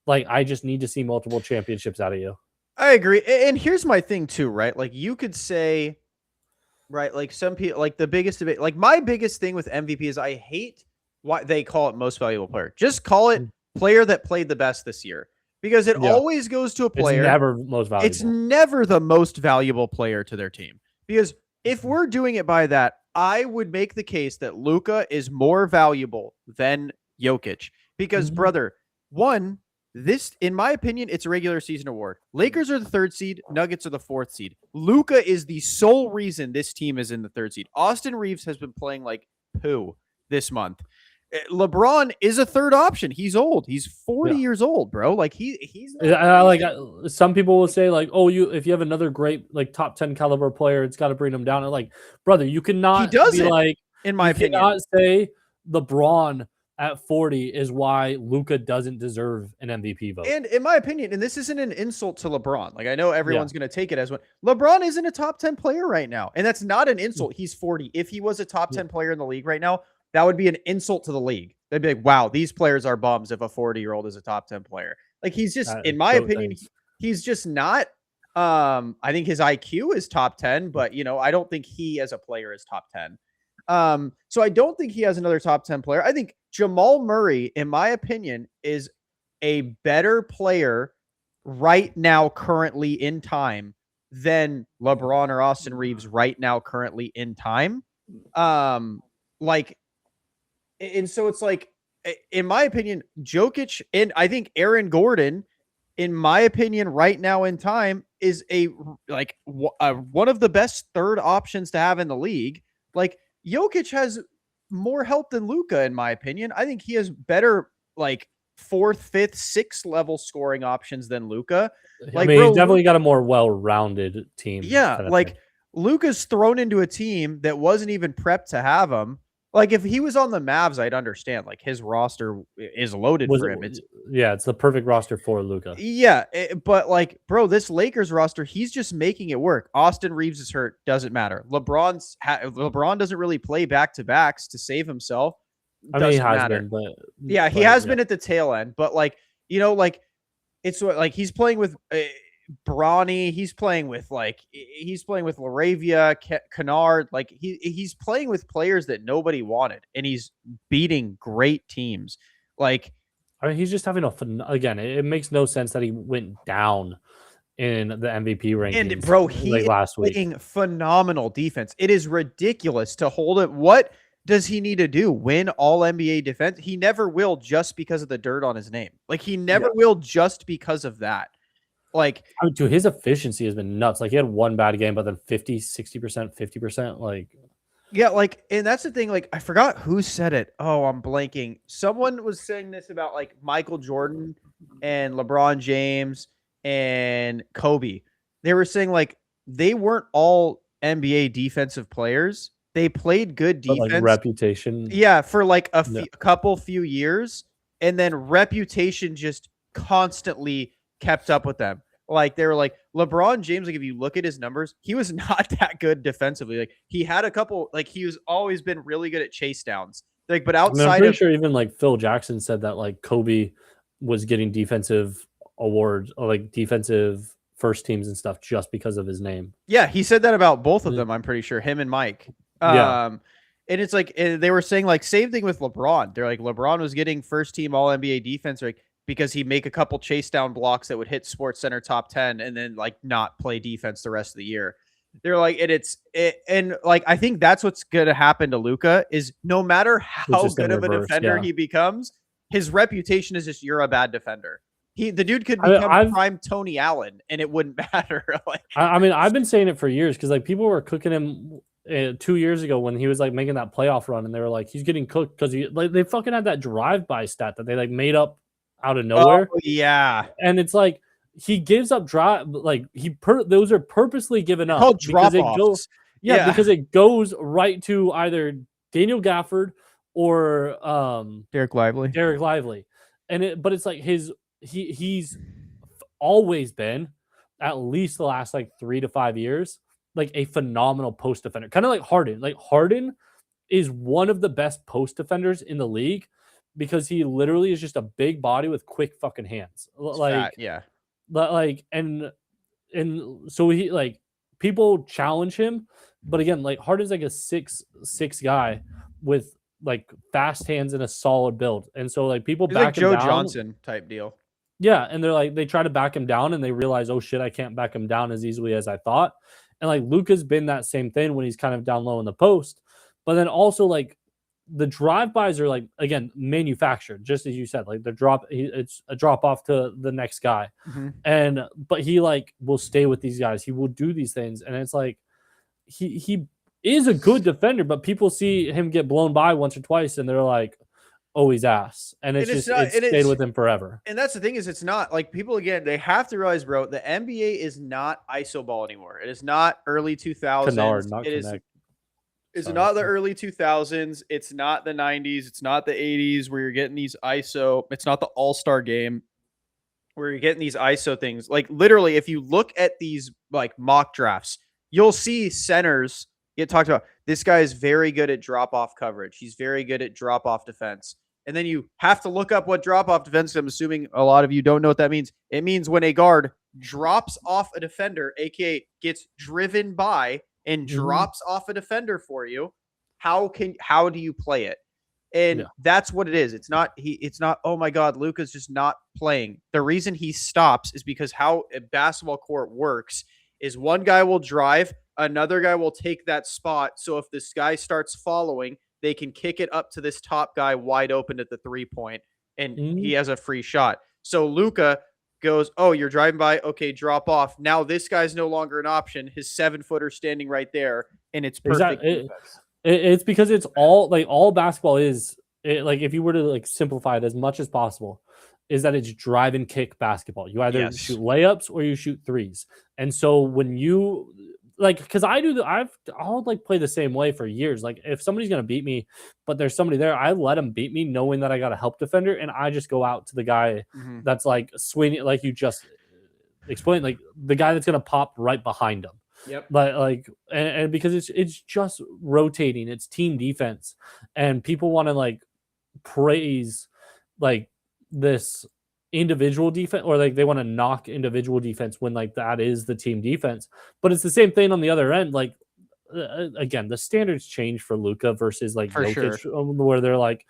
like I just need to see multiple championships out of you. I agree. And here's my thing too, right? Like you could say, right, like some people, like the biggest debate, like my biggest thing with MVP is I hate why they call it most valuable player. Just call it player that played the best this year, because it always goes to a player. It's never most valuable. It's never the most valuable player to their team, because if we're doing it by that, I would make the case that Luka is more valuable than Jokic because, brother, one, this, in my opinion, it's a regular season award. Lakers are the 3rd seed. Nuggets are the 4th seed. Luka is the sole reason this team is in the 3rd seed. Austin Reeves has been playing like poo this month. LeBron is a 3rd option. He's old. He's 40 years old, bro. Like he's not like some people will say like, oh, if you have another great like top 10 caliber player, it's got to bring him down. And like, brother, you cannot. He doesn't, be like, in my opinion. You cannot say LeBron at 40 is why Luka doesn't deserve an MVP vote. And in my opinion, and this isn't an insult to LeBron. Like I know everyone's going to take it as one. LeBron isn't a top 10 player right now, and that's not an insult. He's 40. If he was a top 10 player in the league right now, that would be an insult to the league. They'd be like, wow, these players are bums if a 40-year-old is a top 10 player. Like he's just, in my opinion, he's just not. I think his IQ is top 10, but I don't think he as a player is top 10. So I don't think he has another top 10 player. I think Jamal Murray, in my opinion, is a better player right now, currently in time, than LeBron or Austin Reeves right now, currently in time. And so it's like, in my opinion, Jokic and I think Aaron Gordon, in my opinion, right now in time, is one of the best 3rd options to have in the league. Like Jokic has more help than Luka, in my opinion. I think he has better like 4th, 5th, 6th level scoring options than Luka. Like, he's definitely got a more well-rounded team. Yeah, like Luka's thrown into a team that wasn't even prepped to have him. Like if he was on the Mavs, I'd understand. Like his roster is loaded for him. It's the perfect roster for Luka. Yeah, but like, bro, this Lakers roster, he's just making it work. Austin Reeves is hurt, doesn't matter. LeBron doesn't really play back-to-backs to save himself. I mean, he has been, but yeah, he has been at the tail end. But like, it's like he's playing with Bronny, he's playing with Laravia, Kennard, like he's playing with players that nobody wanted, and he's beating great teams. Like, I mean, he's just having again, it makes no sense that he went down in the MVP rankings. And bro, he like is last week. playing phenomenal defense. It is ridiculous to hold it. What does he need to do? Win all NBA defense? He never will just because of the dirt on his name. Like he never will just because of that. Like, I mean, dude, his efficiency has been nuts. Like he had one bad game, but then 50, 60%, 50%. Like, yeah, like, and that's the thing. Like, I forgot who said it. Oh, I'm blanking. Someone was saying this about like Michael Jordan and LeBron James and Kobe. They were saying like they weren't all NBA defensive players. They played good but like defense. reputation. Yeah, for like a few years, and then reputation just constantly kept up with them. Like they were like LeBron James. Like if you look at his numbers, he was not that good defensively. Like he had a couple. Like he was always been really good at chase downs. Like, but outside I'm pretty sure even like Phil Jackson said that like Kobe was getting defensive awards or like defensive first teams and stuff just because of his name. Yeah, he said that about both of them. I'm pretty sure him and Mike. Yeah. And it's like they were saying like same thing with LeBron. They're like LeBron was getting first team All NBA defense like because he'd make a couple chase down blocks that would hit Sports Center top 10 and then like not play defense the rest of the year. They're like and like I think that's what's gonna happen to Luka is no matter how good of a defender he becomes, his reputation is just you're a bad defender. The dude could become prime Tony Allen and it wouldn't matter. Like I mean, I've been saying it for years because like people were cooking him 2 years ago when he was like making that playoff run, and they were like, he's getting cooked because he like they fucking had that drive-by stat that they like made up out of nowhere. Oh, yeah, and it's like he gives up drive like those are purposely given up because it goes because it goes right to either Daniel Gafford or Derek Lively, but it's like he's always been at least the last like 3 to 5 years like a phenomenal post defender, kind of like Harden. Like Harden is one of the best post defenders in the league because he literally is just a big body with quick fucking hands. Like like and so he like people challenge him, but again, like Harden's like a 6'6" guy with like fast hands and a solid build, and so like people back him Joe down. Johnson type deal. Yeah, and they're like they try to back him down, and they realize, oh shit, I can't back him down as easily as I thought. And like Luka's been that same thing when he's kind of down low in the post, but then also like the drive-bys are like again manufactured, just as you said. Like it's a drop off to the next guy, and but he like will stay with these guys. He will do these things, and it's like he is a good defender, but people see him get blown by once or twice, and they're like, oh, he's ass, and it's stayed with him forever. And that's the thing is, it's not like people again. They have to realize, bro, the NBA is not ISO ball anymore. It is not early 2000s. It's not the early 2000s. It's not the 90s. It's not the 80s where you're getting these ISO. It's not the All-Star game where you're getting these ISO things. Like literally, if you look at these like mock drafts, you'll see centers get talked about. This guy is very good at drop-off coverage. He's very good at drop-off defense. And then you have to look up what drop-off defense. I'm assuming a lot of you don't know what that means. It means when a guard drops off a defender, aka gets driven by and drops off a defender for you. How do you play it? And that's what it is. It's not oh my God, Luka's just not playing. The reason he stops is because how a basketball court works is one guy will drive, another guy will take that spot. So if this guy starts following, they can kick it up to this top guy wide open at the 3-point, and he has a free shot. So Luka goes, oh, you're driving by. Okay, drop off. Now this guy's no longer an option. His 7-footer standing right there, and it's perfect. It's because it's all basketball is. Like if you were to like simplify it as much as possible, is that it's drive and kick basketball. You either shoot layups or you shoot threes. And so when you like, because I'll like play the same way for years. Like if somebody's gonna beat me, but there's somebody there, I let them beat me, knowing that I got a help defender, and I just go out to the guy that's like swinging, like you just explained, like the guy that's gonna pop right behind him. Yep. But like, and because it's just rotating, it's team defense, and people want to like praise like this individual defense, or like they want to knock individual defense when like that is the team defense. But it's the same thing on the other end. Like again, the standards change for Luka versus like Jokic, where they're like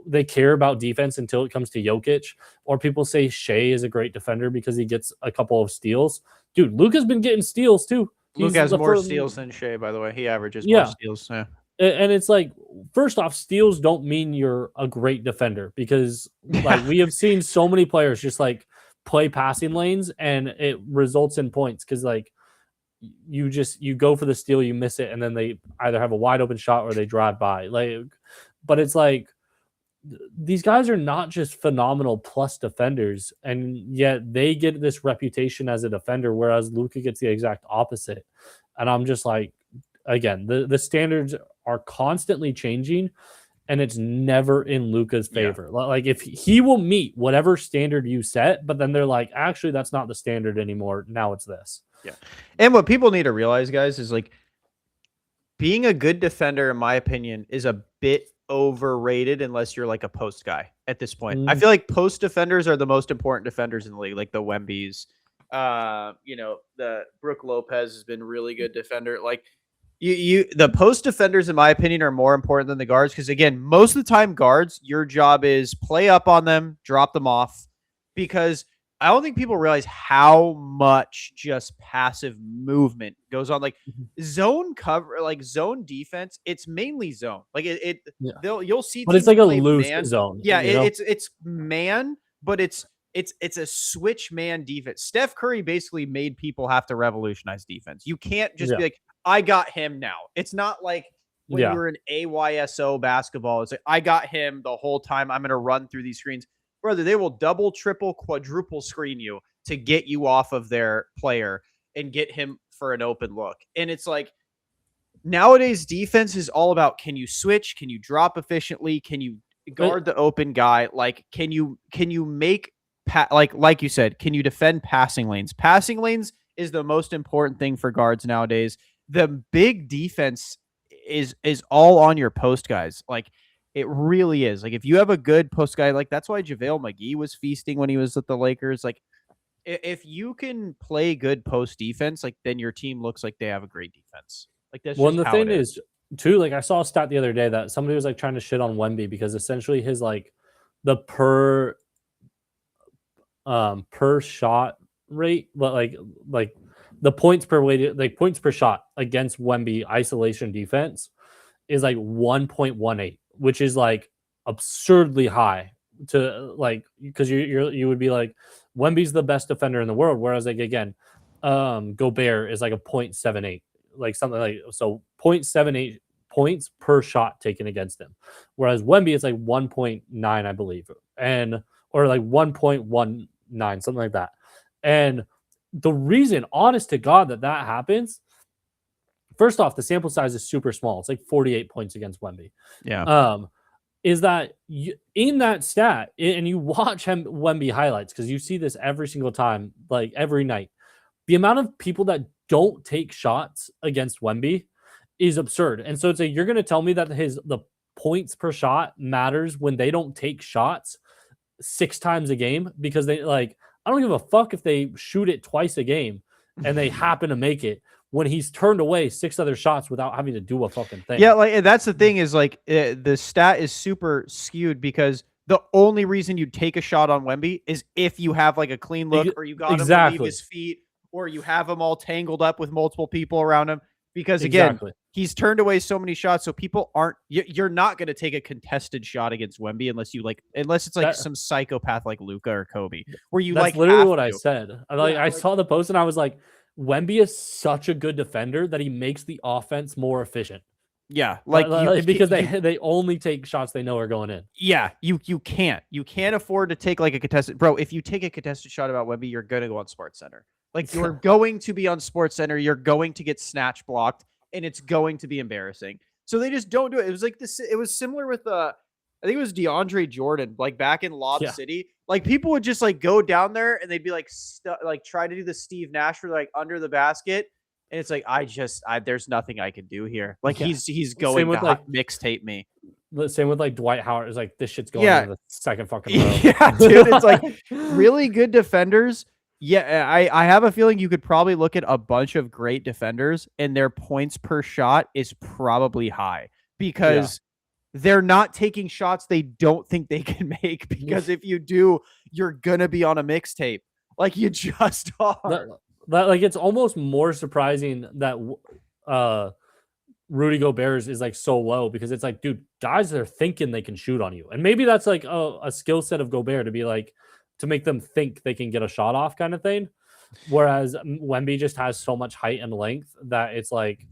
they care about defense until it comes to Jokic, or people say Shea is a great defender because he gets a couple of steals. Dude, Luka's been getting steals too. Luke He's has the more steals than Shea, by the way. He averages more yeah. steals. Yeah. And it's like, first off, steals don't mean you're a great defender because like we have seen so many players just like play passing lanes and it results in points because like you go for the steal, you miss it, and then they either have a wide open shot or they drive by. Like, but it's like these guys are not just phenomenal plus defenders, and yet they get this reputation as a defender, whereas Luka gets the exact opposite. And I'm just like, again, the standards are constantly changing, and it's never in Luka's favor. Yeah. Like if he will meet whatever standard you set, but then they're like, actually, that's not the standard anymore. Now it's this. Yeah. And what people need to realize, guys, is like being a good defender, in my opinion, is a bit overrated unless you're like a post guy at this point. I feel like post defenders are the most important defenders in the league, like the Wembys. The Brook Lopez has been really good defender. Like the post defenders, in my opinion, are more important than the guards because again, most of the time, guards, your job is play up on them, drop them off, because I don't think people realize how much just passive movement goes on. Like zone cover, like zone defense, it's mainly zone. Like you'll see, but it's like a loose zone. Yeah, it's man, but it's a switch man defense. Steph Curry basically made people have to revolutionize defense. You can't just be like, I got him now. It's not like when you were in AYSO basketball. It's like, I got him the whole time. I'm going to run through these screens. Brother, they will double, triple, quadruple screen you to get you off of their player and get him for an open look. And it's like nowadays defense is all about, can you switch? Can you drop efficiently? Can you guard the open guy? Like, can you make like you said, can you defend passing lanes? Passing lanes is the most important thing for guards nowadays. The big defense is all on your post guys. Like it really is. Like if you have a good post guy, like that's why JaVale McGee was feasting when he was at the Lakers. Like if you can play good post defense, like then your team looks like they have a great defense. Like that's the thing is too, like I saw a stat the other day that somebody was like trying to shit on Wemby because essentially his like the per shot rate, but like the points per weighted, like points per shot against Wemby isolation defense is like 1.18, which is like absurdly high to like, because you would be like Wemby's the best defender in the world, whereas like again, Gobert is like a 0.78, like something like so 0.78 points per shot taken against him, whereas Wemby is like 1.9, I believe, and or like 1.19, something like that. And the reason, honest to God, that happens, first off, the sample size is super small. It's like 48 points against Wemby. Yeah. Is that in that stat, and you watch Wemby highlights because you see this every single time, like every night. The amount of people that don't take shots against Wemby is absurd. And so it's like you're going to tell me that the points per shot matters when they don't take shots 6 times a game because they like. I don't give a fuck if they shoot it twice a game and they happen to make it when he's turned away 6 other shots without having to do a fucking thing. Yeah, like that's the thing is like the stat is super skewed because the only reason you take a shot on Wemby is if you have like a clean look or you got him to leave his feet or you have him all tangled up with multiple people around him. Because again, he's turned away so many shots, so people aren't. You're not going to take a contested shot against Wemby unless it's like some psychopath like Luka or Kobe, where you that's like. That's literally what I said. I saw the post and I was like, Wemby is such a good defender that he makes the offense more efficient. Yeah, because they only take shots they know are going in. Yeah, you can't afford to take like a contested. Bro, if you take a contested shot about Wemby, you're going to go on SportsCenter. Like you're going to be on SportsCenter, you're going to get snatch blocked, and it's going to be embarrassing. So they just don't do it. It was like this. It was similar with I think it was DeAndre Jordan, like back in Lob City. Like people would just like go down there and they'd be like try to do the Steve Nash for like under the basket, and it's like there's nothing I can do here. Like he's going to like mixtape me. The same with like Dwight Howard. It's like this shit's going in the second fucking row. Yeah, dude. It's like really good defenders. Yeah, I have a feeling you could probably look at a bunch of great defenders and their points per shot is probably high because they're not taking shots they don't think they can make, because if you do, you're gonna be on a mixtape. Like, you just That, are. like it's almost more surprising that Rudy Gobert is like so low, because it's like, dude, guys are thinking they can shoot on you, and maybe that's like a skill set of Gobert to be like to make them think they can get a shot off kind of thing. Whereas Wemby just has so much height and length that it's like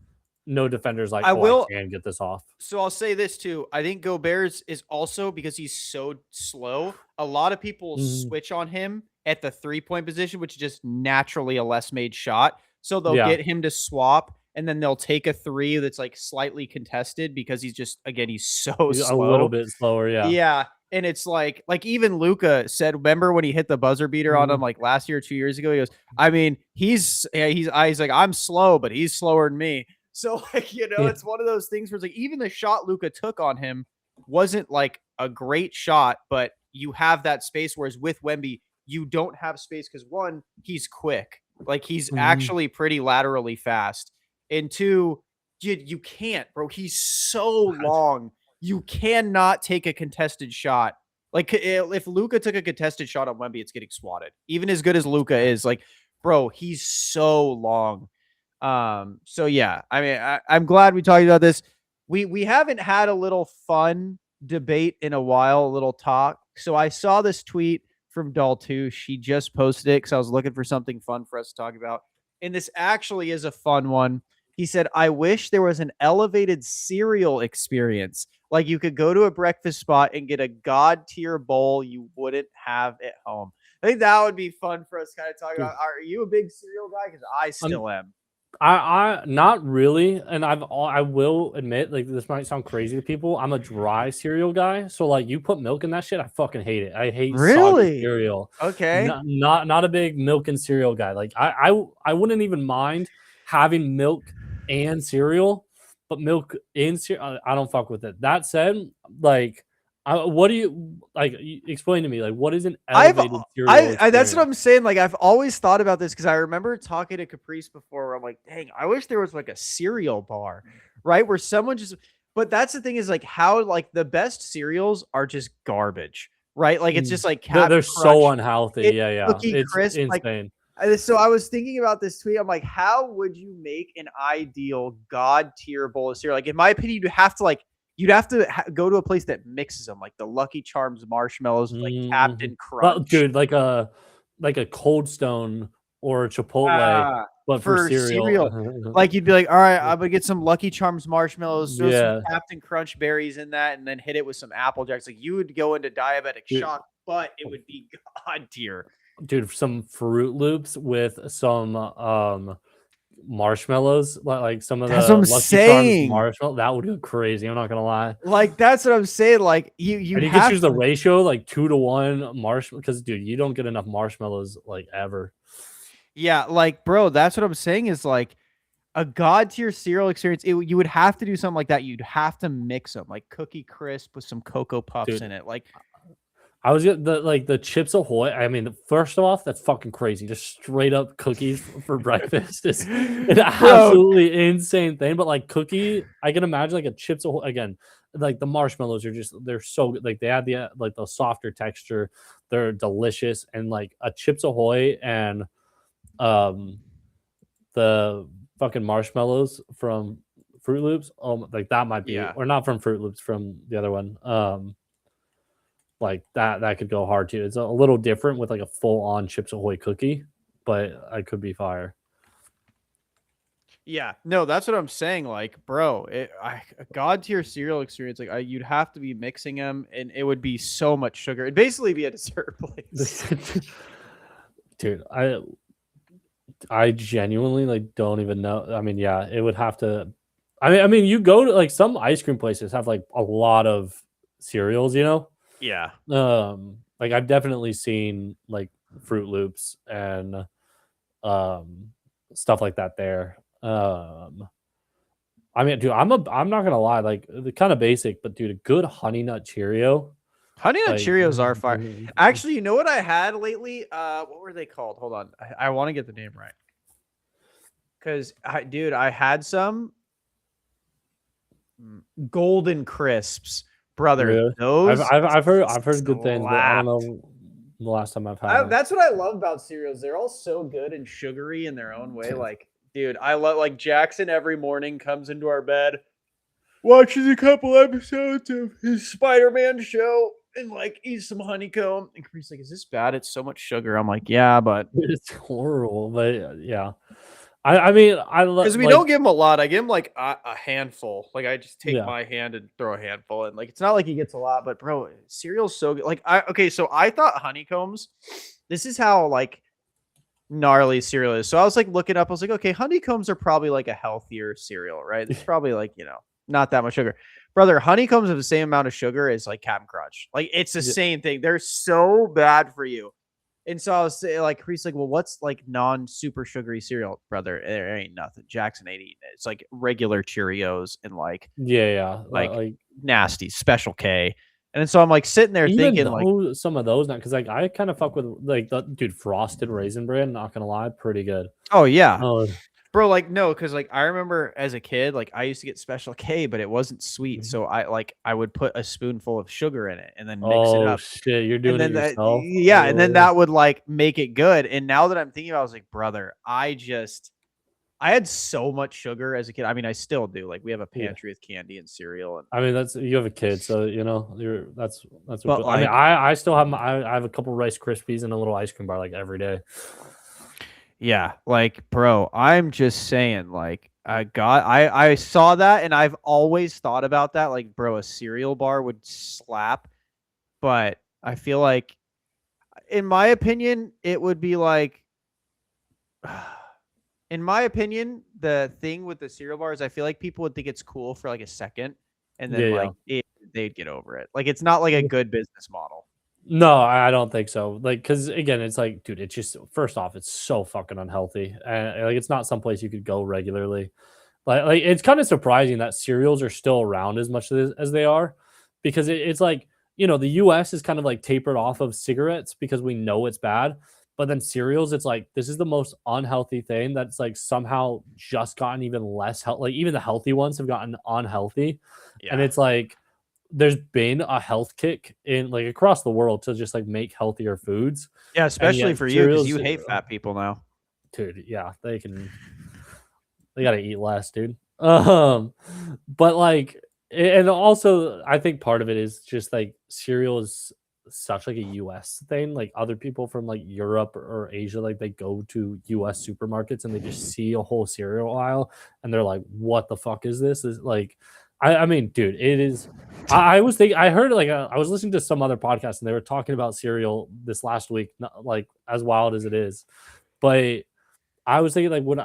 no defender's like, I oh, I will. can get this off. So I'll say this too. I think Gobert's is also because he's so slow. A lot of people Mhm. switch on him at the 3-point position, which is just naturally a less made shot. So they'll Yeah, get him to swap, and then they'll take a three that's like slightly contested because he's just, again, he's so a little slow. bit slower. Yeah. Yeah. And it's like even Luca said, remember when he hit the buzzer beater on him Mhm. like last year, 2 years ago? He goes, I mean, he's like, I'm slow, but he's slower than me. So, like, Yeah. it's one of those things where it's like even the shot Luca took on him wasn't like a great shot, but you have that space. Whereas with Wemby, you don't have space because one, he's quick. Like, he's Mhm. actually pretty laterally fast. And two, you can't, bro. He's so long. You cannot take a contested shot. Like, if Luca took a contested shot on Wemby, it's getting swatted. Even as good as Luca is, like, bro, he's so long. So yeah, I mean, I'm glad we talked about this. We haven't had a little fun debate in a while, a little talk. So I saw this tweet from Daltu. She just posted it because I was looking for something fun for us to talk about. And this actually is a fun one. He said, I wish there was an elevated cereal experience. Like, you could go to a breakfast spot and get a god tier bowl you wouldn't have at home. I think that would be fun for us to kind of talk about. Dude, Are you a big cereal guy? Because I I'm still am. I not really, and I will admit, like, this might sound crazy to people. I'm a dry cereal guy, so like you put milk in that shit, I fucking hate it. I hate soggy Really? cereal. Okay. Not a big milk and cereal guy. Like I wouldn't even mind having milk and cereal, but milk in cereal, I don't fuck with it. That said, like, what do you like? Explain to me, like, what is an I've elevated cereal I that's what experience? I'm saying. Like, I've always thought about this because I remember talking to Caprice before where I'm like, dang, I wish there was like a cereal bar, right? Where someone just, but that's the thing is like how like the best cereals are just garbage, right? Like, it's Mm. just like They're Captain so Crunch, unhealthy. it's Yeah, yeah. Cookie It's Crisp. Like, insane. so I was thinking about this tweet. I'm like, how would you make an ideal god tier bowl of cereal? Like, in my opinion, you'd have to go to a place that mixes them, like the Lucky Charms marshmallows with like Mhm. Captain Well, Crunch. dude, like a Cold Stone or a Chipotle, Ah, but for for cereal. cereal. Like, you'd be like, all right, I'm gonna get some Lucky Charms marshmallows, throw some Yeah, Captain Crunch berries in that, and then hit it with some Apple Jacks. Like, you would go into diabetic dude, shock, but it would be god tier. some Fruit Loops with some marshmallows, like some of That's what the I'm Lucky Charms saying. marshmallow. That would go crazy. I'm not gonna lie. Like, that's what I'm saying. Like, you'd And you could have choose the to. ratio like 2 to 1 marshmallow, because dude, you don't get enough marshmallows like ever. Yeah, like, bro, that's what I'm saying is like a god tier cereal experience. You would have to do something like that. You'd have to mix them, like Cookie Crisp with some Cocoa Puffs in Dude, it. Like, I was the Chips Ahoy. I mean, first off, that's fucking crazy. Just straight up cookies for breakfast is an bro, absolutely insane thing. But like cookie, I can imagine like a Chips Ahoy again. Like the marshmallows are they're so good. Like they add the like the softer texture. They're delicious, and like a Chips Ahoy and um the fucking marshmallows from Fruit Loops. Like that might be, yeah. or not from Fruit Loops, from the other one. Like that could go hard too. It's a little different with like a full on Chips Ahoy cookie, but I could be fire. Yeah, no, that's what I'm saying. Like, bro, a god tier cereal experience. Like, you'd have to be mixing them, and it would be so much sugar. It'd basically be a dessert place. Dude, I genuinely like don't even know. I mean, yeah, it would have to. I mean, you go to like some ice cream places have like a lot of cereals, you know. Yeah, Like I've definitely seen like Fruit Loops and um stuff like that there. I mean, dude, I'm not gonna lie, like the kind of basic, but dude, a good honey nut Cheerio, Honey Nut like Cheerios are fire. Actually, you know what I had lately? What were they called? Hold on, I want to get the name right. Because, dude, I had some golden crisps brother. Really? Those I've heard good things, but I don't slapped. know the last time I've had them. That's what I love about cereals. They're all so good and sugary in their own way. Like, dude, I love like Jackson every morning comes into our bed, watches a couple episodes of his Spider-Man show, and like eats some honeycomb. And Chris like, "Is this bad? It's so much sugar." I'm like, "Yeah, but." It's horrible, but yeah. I mean, I Because we like don't give him a lot. I give him like a handful. Like I just take yeah. my hand and throw a handful, and like it's not like he gets a lot. But bro, cereal's so good. Like okay, so I thought honeycombs. This is how like gnarly cereal is. So I was like looking up. I was like, okay, honeycombs are probably like a healthier cereal, right? It's probably like not that much sugar. Brother, honeycombs have the same amount of sugar as like Captain Crunch. Like it's the Yeah. same thing. They're so bad for you. And so I was saying, like, Chris, like, well, what's like non-super sugary cereal, brother? There ain't nothing. Jackson ain't eating it. It's like regular Cheerios and Yeah. like Like nasty Special K. And then so I'm like sitting there even thinking, like, though some of those not because like I kind of fuck with like the dude Frosted Raisin Bran, not gonna lie, pretty good. oh yeah, Oh, bro, like no, because like I remember as a kid, like I used to get Special K, but it wasn't sweet. mhm. So I would put a spoonful of sugar in it and then mix it Oh up. shit, you're And doing it then that, yourself. yeah, and then Oh, that would like make it good. And now that I'm thinking about it, I was like, brother, I had so much sugar as a kid. I mean, I still do. Like we have a yeah. pantry with candy and cereal, and I mean, that's you have a kid, so you know you're that's what but go I mean, like, I still have I have a couple Rice Krispies and a little ice cream bar like every day. yeah, like, bro, I'm just saying, like, I saw that, and I've always thought about that. Like, bro, a cereal bar would slap, but I feel like, in my opinion, it would be like, in my opinion, the thing with the cereal bars, I feel like people would think it's cool for like a second, and Yeah, then yeah. they'd get over it. Like, it's not like a good business model. No, I don't think so. Like, because again, it's like, dude, it's just first off, it's so fucking unhealthy, and like, it's not someplace you could go regularly. Like it's kind of surprising that cereals are still around as much as they are, because it's like the U.S. is kind of like tapered off of cigarettes because we know it's bad, but then cereals, it's like this is the most unhealthy thing that's like somehow just gotten even less healthy. Like even the healthy ones have gotten unhealthy, and Yeah. it's like there's been a health kick in like across the world to just like make healthier foods, Yeah, and especially yet for you because cereals, you hate fat people now. dude, yeah, they gotta eat less, dude. But like, and also I think part of it is just like cereal is such like a US thing. Like other people from like Europe or Asia, like they go to US supermarkets and they just see a whole cereal aisle and they're like, what the fuck is this? Is like, I mean, dude, it is. I was thinking, I heard like I was listening to some other podcast and they were talking about cereal this last week, not like as wild as it is, but I was thinking like when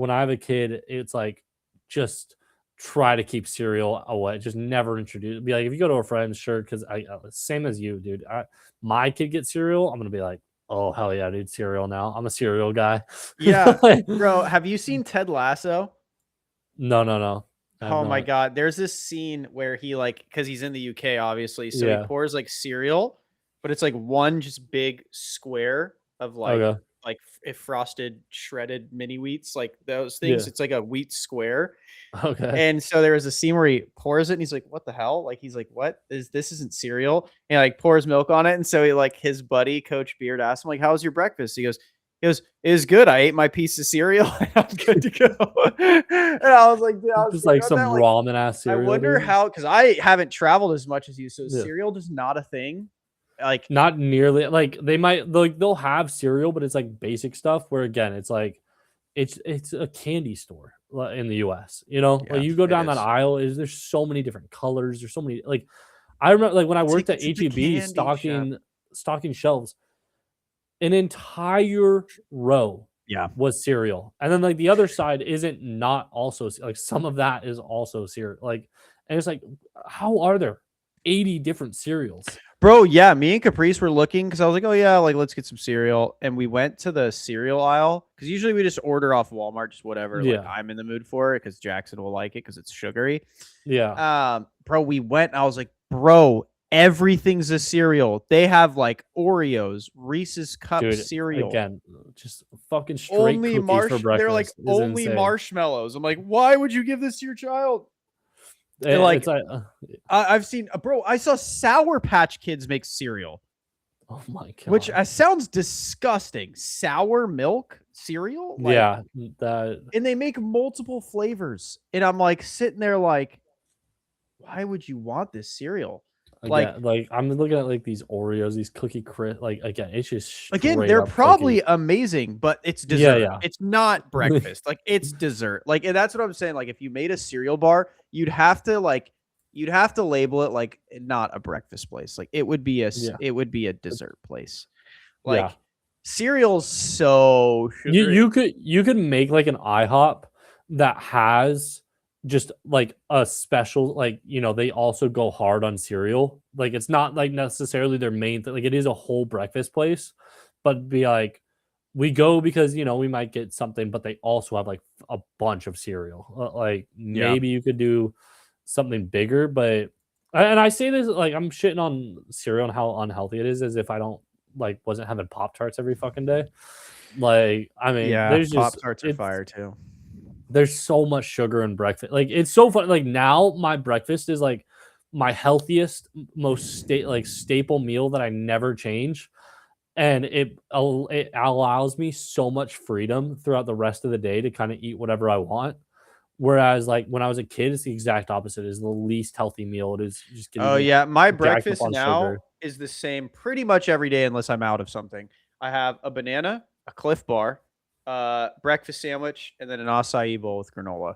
I have a kid, it's like just try to keep cereal away. Just never introduce. Be like if you go to a friend's, sure, because I same as you, dude. My kid gets cereal, I'm gonna be like, oh hell yeah, dude, cereal now. I'm a cereal guy. Yeah, Like, bro, have you seen Ted Lasso? no, no, no, I have Oh my not. god, there's this scene where he like because he's in the UK obviously, so he Yeah. pours like cereal, but it's like one just big square of Okay. if frosted shredded mini wheats, like those things. Yeah. It's like a wheat square. Okay. And so there was a scene where he pours it and he's like, "What the hell?" Like he's like, "What is this? Isn't cereal?" And he, like pours milk on it. And so he like his buddy, Coach Beard, asked him, like, "How was your breakfast?" He goes, "It was good. I ate my piece of cereal and I'm good to go." And I was like, dude, I was Just thinking like about some that. Like, ramen ass I cereal, wonder dude. how because I haven't traveled as much as you, so Yeah. cereal just not a thing. Like, Not nearly like they might like they'll have cereal, but it's like basic stuff where again, it's like it's a candy store in the US. Like yeah, you go it down that is. aisle, is there's so many different colors, there's so many like I remember like when I It's like worked at it's the HEB candy shop. stocking shelves, an entire row Yeah, was cereal. And then like the other side isn't not also like some of that is also cereal. Like and it's like how are there 80 different cereals? bro. Yeah, me and Caprice were looking because I was like, "Oh yeah, like let's get some cereal," and we went to the cereal aisle because usually we just order off Walmart, just whatever. Like Yeah. I'm in the mood for it because Jackson will like it because it's sugary. Yeah. Bro, we went. I was like, bro, everything's a cereal. They have like Oreos, Reese's Cup Dude, cereal, again, just fucking straight cookies for They're like breakfast is only insane. marshmallows. I'm like, why would you give this to your child? Like It's like, I've seen, bro. I saw Sour Patch Kids make cereal, oh my which god. sounds disgusting. Sour milk cereal, like, Yeah, that and they make multiple flavors, and I'm like sitting there like, why would you want this cereal? Like, again, like I'm looking at like these Oreos, these cookie crisp. Like again, it's just again, straight they're up cookie. probably amazing, but it's Yeah, dessert. yeah. It's not breakfast. Like, it's dessert. Like, and that's what I'm saying. Like, if you made a cereal bar, you'd have to label it like not a breakfast place. Like, Yeah, it would be a dessert place. yeah. Like, cereal's so You sugary. you could make like an IHOP that has just like a special, like, they also go hard on cereal. Like it's not like necessarily their main thing. Like it is a whole breakfast place, but be like, we go because we might get something, but they also have like a bunch of cereal. Like Yeah. maybe you could do something bigger, but and I say this like I'm shitting on cereal and how unhealthy it is, as if I don't like wasn't having Pop Tarts every fucking day. Like, I mean, Yeah. Pop Tarts are fire too. there's so much sugar in breakfast. Like, it's so fun. Like now, my breakfast is like my healthiest, most staple meal that I never change, and it allows me so much freedom throughout the rest of the day to kind of eat whatever I want. Whereas, like when I was a kid, it's the exact opposite. It's the least healthy meal. It is just getting Oh me yeah, my jacked up breakfast on now sugar. is the same pretty much every day unless I'm out of something. I have a banana, a Cliff Bar, breakfast sandwich, and then an acai bowl with granola.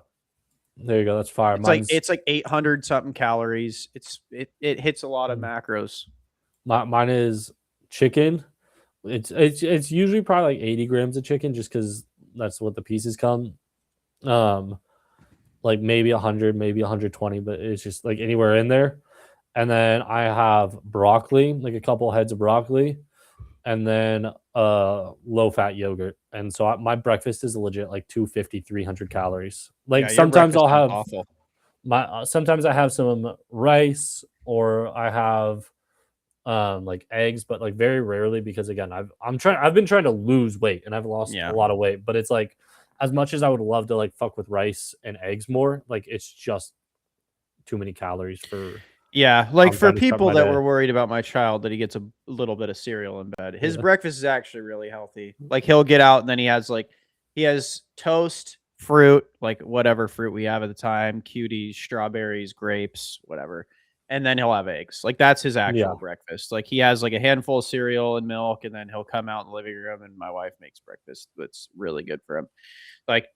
There you go. That's fire. It's like 800 something calories. It hits a lot of Mm, macros. mine is chicken. It's usually probably like 80 grams of chicken, just because that's what the pieces come. Um, like maybe 100, maybe 120, but it's just like anywhere in there. And then I have broccoli, like a couple heads of broccoli, and then low fat yogurt. And so my breakfast is legit like 250, 300 calories. Like Yeah, your sometimes breakfast I'll sounds have awful. sometimes I have some rice, or I have like eggs, but like very rarely, because again, I've been trying to lose weight, and I've lost a Yeah. lot of weight, but it's like, as much as I would love to like fuck with rice and eggs more, like it's just too many calories for Yeah, how like I'm for trying to start people my that day. were worried about my child that he gets a little bit of cereal in bed. His Yeah. breakfast is actually really healthy. Like, he'll get out and then he has toast, fruit, like whatever fruit we have at the time, cuties, strawberries, grapes, whatever. And then he'll have eggs. Like, that's his Yeah. actual breakfast. Like, he has like a handful of cereal and milk, and then he'll come out in the living room and my wife makes breakfast that's really good for him. Like,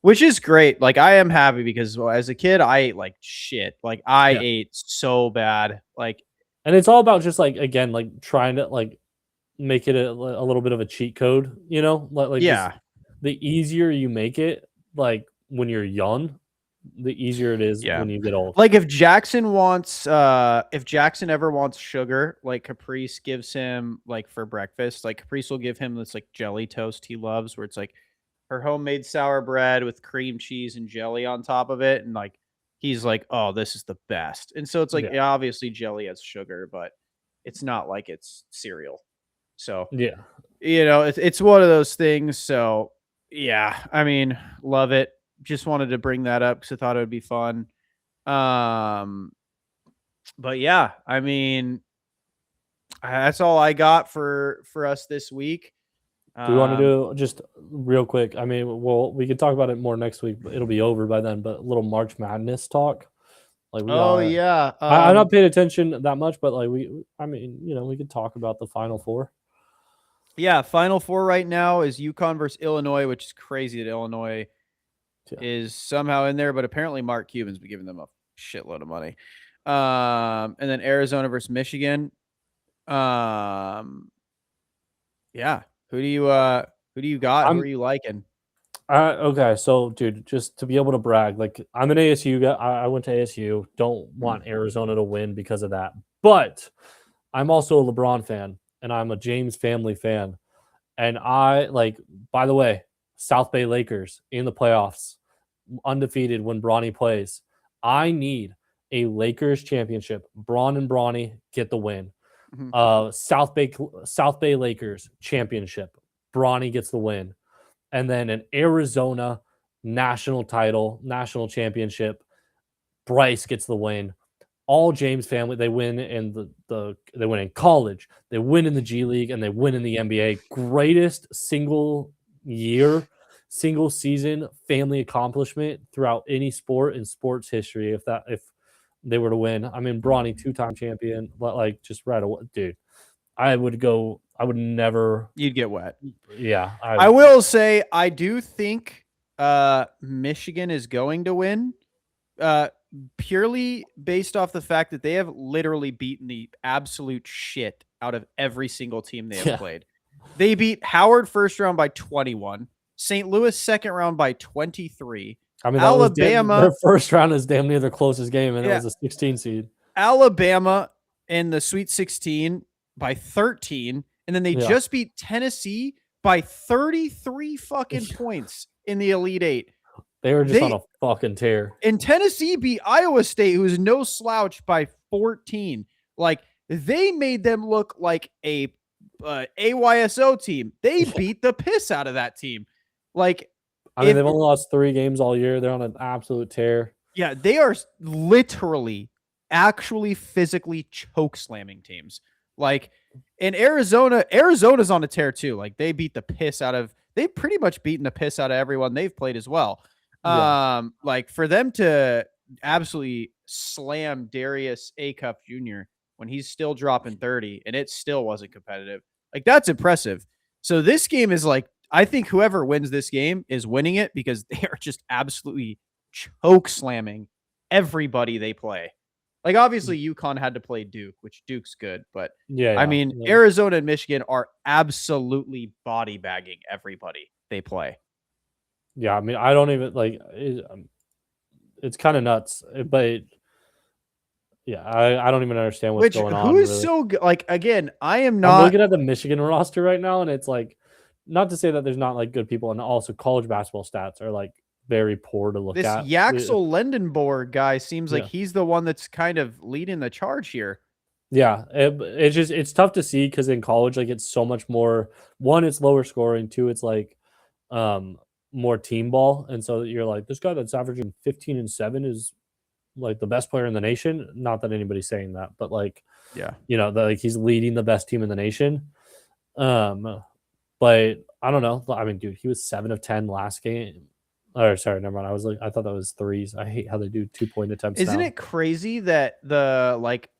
which is great. Like, I am happy because, well, as a kid, I ate like shit. Like, I Yeah. ate so bad. Like, And it's all about just like, again, like trying to like make it a little bit of a cheat code, like just yeah, the easier you make it, like when you're young, the easier it is yeah. when you get old. Like, if Jackson ever wants sugar, like Caprice gives him like for breakfast, like Caprice will give him this like jelly toast he loves, where it's like her homemade sour bread with cream cheese and jelly on top of it, and like he's like, "Oh, this is the best." And so it's like, Yeah. yeah, obviously jelly has sugar, but it's not like it's cereal. So, Yeah. it's one of those things. So, yeah, I mean, love it. Just wanted to bring that up because I thought it would be fun. Um, but yeah, I mean, that's all I got for us this week. Do we want to Um, do just real quick? I mean, well, we could talk about it more next week, but it'll be over by then. But a little March Madness talk. Like we oh got, yeah, I'm not paying attention that much, but like I mean, we could talk about the Final Four. yeah. Final four right now is UConn versus Illinois, which is crazy that Illinois Yeah. is somehow in there, but apparently Mark Cuban's been giving them a shitload of money. And then Arizona versus Michigan. Um, yeah. Who do you got? Who are I'm you liking? okay. So, dude, just to be able to brag, like I'm an ASU guy. I went to ASU. Don't Mhm. want Arizona to win because of that, but I'm also a LeBron fan, and I'm a James family fan. And I like, by the way, South Bay Lakers in the playoffs, undefeated when Bronny plays. I need a Lakers championship. Braun and Bronny get the win. Mhm. South Bay Lakers championship. Bronny gets the win. And then an Arizona national championship. Bryce gets the win. All James family, they win in they win in college, they win in the G League, and they win in the NBA. Greatest single season family accomplishment throughout any sport in sports history. If they were to win, I mean, Bronny 2-time champion, but like just right away, dude. I would never. You'd get wet. Yeah, I will say I do think Michigan is going to win. Purely based off the fact that they have literally beaten the absolute shit out of every single team they have played. They beat Howard first round by 21, St. Louis second round by 23. I mean, Alabama, their first round is damn near their closest game, and it was a 16 seed. Alabama in the Sweet 16 by 13, and then they just beat Tennessee by 33 fucking points in the Elite Eight. They were just on a fucking tear. And Tennessee beat Iowa State, who is no slouch, by 14. Like, they made them look like a AYSO team. They beat the piss out of that team. Like, I mean, they've only lost 3 games all year. They're on an absolute tear. Yeah, they are literally, actually, physically choke slamming teams. Like, in Arizona's on a tear too. Like, they beat the piss out of. They've pretty much beaten the piss out of everyone they've played as well. Like, for them to absolutely slam Darius A. Cup Jr. when he's still dropping 30 and it still wasn't competitive, like, that's impressive. So this game is like, I think whoever wins this game is winning it because they are just absolutely choke slamming everybody they play. Like, obviously UConn had to play Duke, which Duke's good, but I mean, Arizona and Michigan are absolutely body bagging everybody they play. Yeah, I mean, I don't even like it's kind of nuts, but yeah, I don't even understand what's going on. Who is really so good? Like, again, I'm looking at the Michigan roster right now, and it's like, not to say that there's not like good people, and also college basketball stats are like very poor to look at. This Yaxel Lendenborg guy seems like he's the one that's kind of leading the charge here. Yeah, it's tough to see because in college, like, it's so much more. One, it's lower scoring. Two, it's like more team ball, and so you're like, this guy that's averaging 15 and 7 is like the best player in the nation. Not that anybody's saying that, but like, like, he's leading the best team in the nation. But I don't know. I mean, dude, he was 7 of 10 last game. Or sorry, never mind. I thought that was threes. I hate how they do 2-point attempts. Isn't it crazy that the like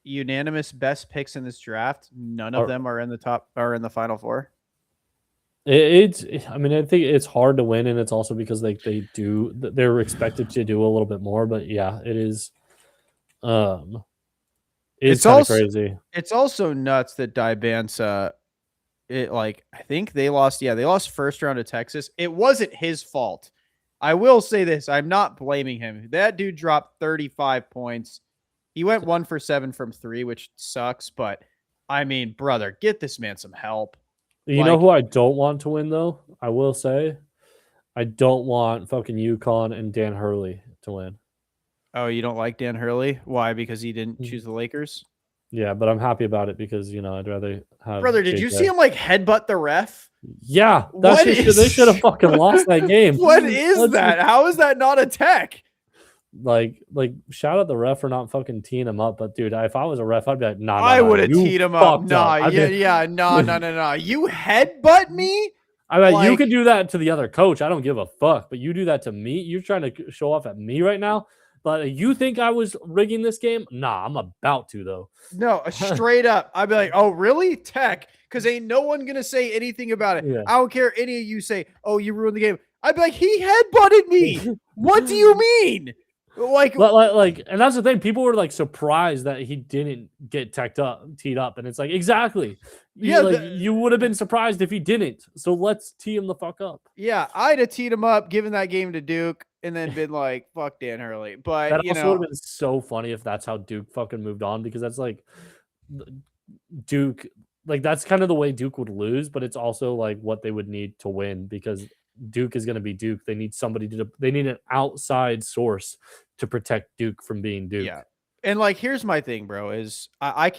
unanimous best picks in this draft, none of them are in the Final Four? I mean, I think it's hard to win, and it's also because they're expected to do a little bit more. But yeah, it is. It's kind of crazy. It's also nuts that Dibansa. I think they lost. Yeah, they lost first round to Texas. It wasn't his fault. I will say this: I'm not blaming him. That dude dropped 35 points. He went 1 for 7 from 3, which sucks. But I mean, brother, get this man some help. You know who I don't want to win, though? I will say, I don't want fucking UConn and Dan Hurley to win. Oh, you don't like Dan Hurley? Why? Because he didn't choose the Lakers? Yeah, but I'm happy about it because, I'd rather have. Brother, did you see him like headbutt the ref? Yeah, they should have fucking lost that game. What is that? How is that not a tech? Like, shout out the ref for not fucking teeing him up. But dude, if I was a ref, I'd be like, nah, I would have teed him up. No. You headbutt me? I mean, you could do that to the other coach. I don't give a fuck. But you do that to me. You're trying to show off at me right now. But you think I was rigging this game? Nah, I'm about to, though. No, straight up. I'd be like, oh, really? Tech? Because ain't no one going to say anything about it. Yeah. I don't care any of you say, oh, you ruined the game. I'd be like, he headbutted me. What do you mean? Like, and that's the thing. People were like surprised that he didn't get teed up. And it's like, exactly. You would have been surprised if he didn't. So let's tee him the fuck up. Yeah, I'd have teed him up, given that game to Duke, and then been like, fuck Dan Hurley. But that also would have been so funny if that's how Duke fucking moved on, because that's like Duke, like, that's kind of the way Duke would lose, but it's also like what they would need to win, because Duke is going to be Duke. They need they need an outside source to protect Duke from being Duke. Yeah. And like, here's my thing, bro, is I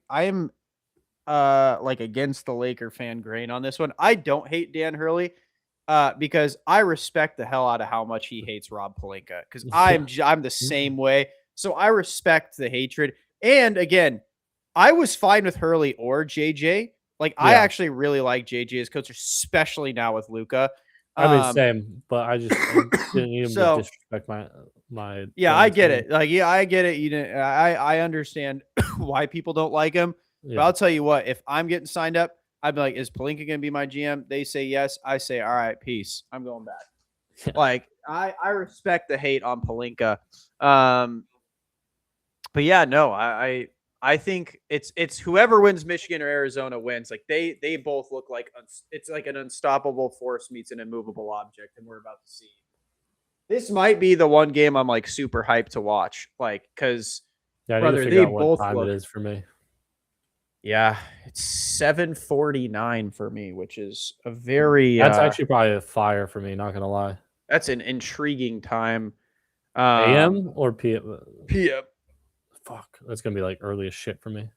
am like against the Laker fan grain on this one. I don't hate Dan Hurley. because I respect the hell out of how much he hates Rob Pelinka because I'm the same way. So I respect the hatred. And again, I was fine with Hurley or JJ. Like I Yeah. actually really like JJ as coach, especially now with Luca. I mean, same, but I didn't need him to So disrespect my yeah, I friends. get it. Like yeah, I get it. You didn't. I understand why people don't like him. But Yeah. I'll tell you what, if I'm getting signed up, I'd be like, is Palinka going to be my GM? They say yes. I say, all right, peace. I'm going back. Yeah. Like, I respect the hate on Palinka. But yeah, no, I think it's whoever wins Michigan or Arizona wins. Like they both look like it's like an unstoppable force meets an immovable object, and we're about to see. This might be the one game I'm like super hyped to watch, like because Yeah, I need to brother, figure they out what both time look. it is for me. Yeah, it's 7:49 for me, which is a very That's actually probably a fire for me, not gonna lie. that's an intriguing time. AM or PM? PM. Fuck, that's gonna be like early as shit for me.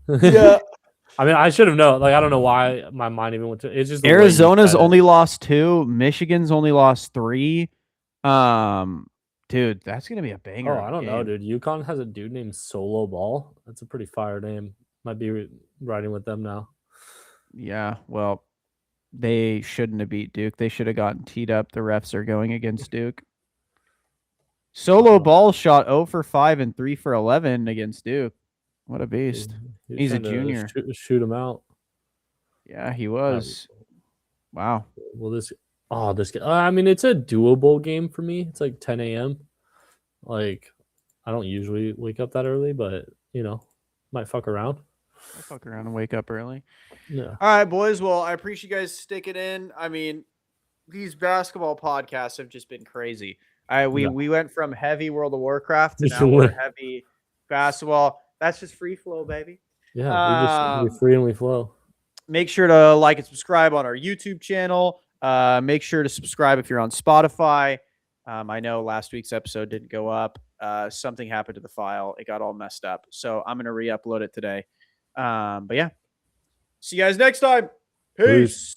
Yeah. I mean, I should have known. Like, I don't know why my mind even went to. It's just the way you Arizona's said it. only lost 2, Michigan's only lost 3. Dude, that's gonna be a banger. Oh, of I a don't know, game. dude. UConn has a dude named Solo Ball. That's a pretty fire name. Might be riding with them now. Yeah, well, they shouldn't have beat Duke. They should have gotten teed up. The refs are going against Duke. Solo Ball shot 0 for 5 and 3 for 11 against Duke. What a beast. He's a junior. Shoot him out. Yeah, he was. Wow. Well, this I mean, it's a doable game for me. It's like 10 a.m. Like, I don't usually wake up that early, but might fuck around. I'll fuck around and wake up early. Yeah. All right, boys. Well, I appreciate you guys sticking in. I mean, these basketball podcasts have just been crazy. We went from heavy World of Warcraft to now we're heavy basketball. That's just free flow, baby. Yeah, we free and we flow. Make sure to like and subscribe on our YouTube channel. Make sure to subscribe if you're on Spotify. I know last week's episode didn't go up. Something happened to the file. It got all messed up. So I'm going to re-upload it today. But yeah, see you guys next time. Peace.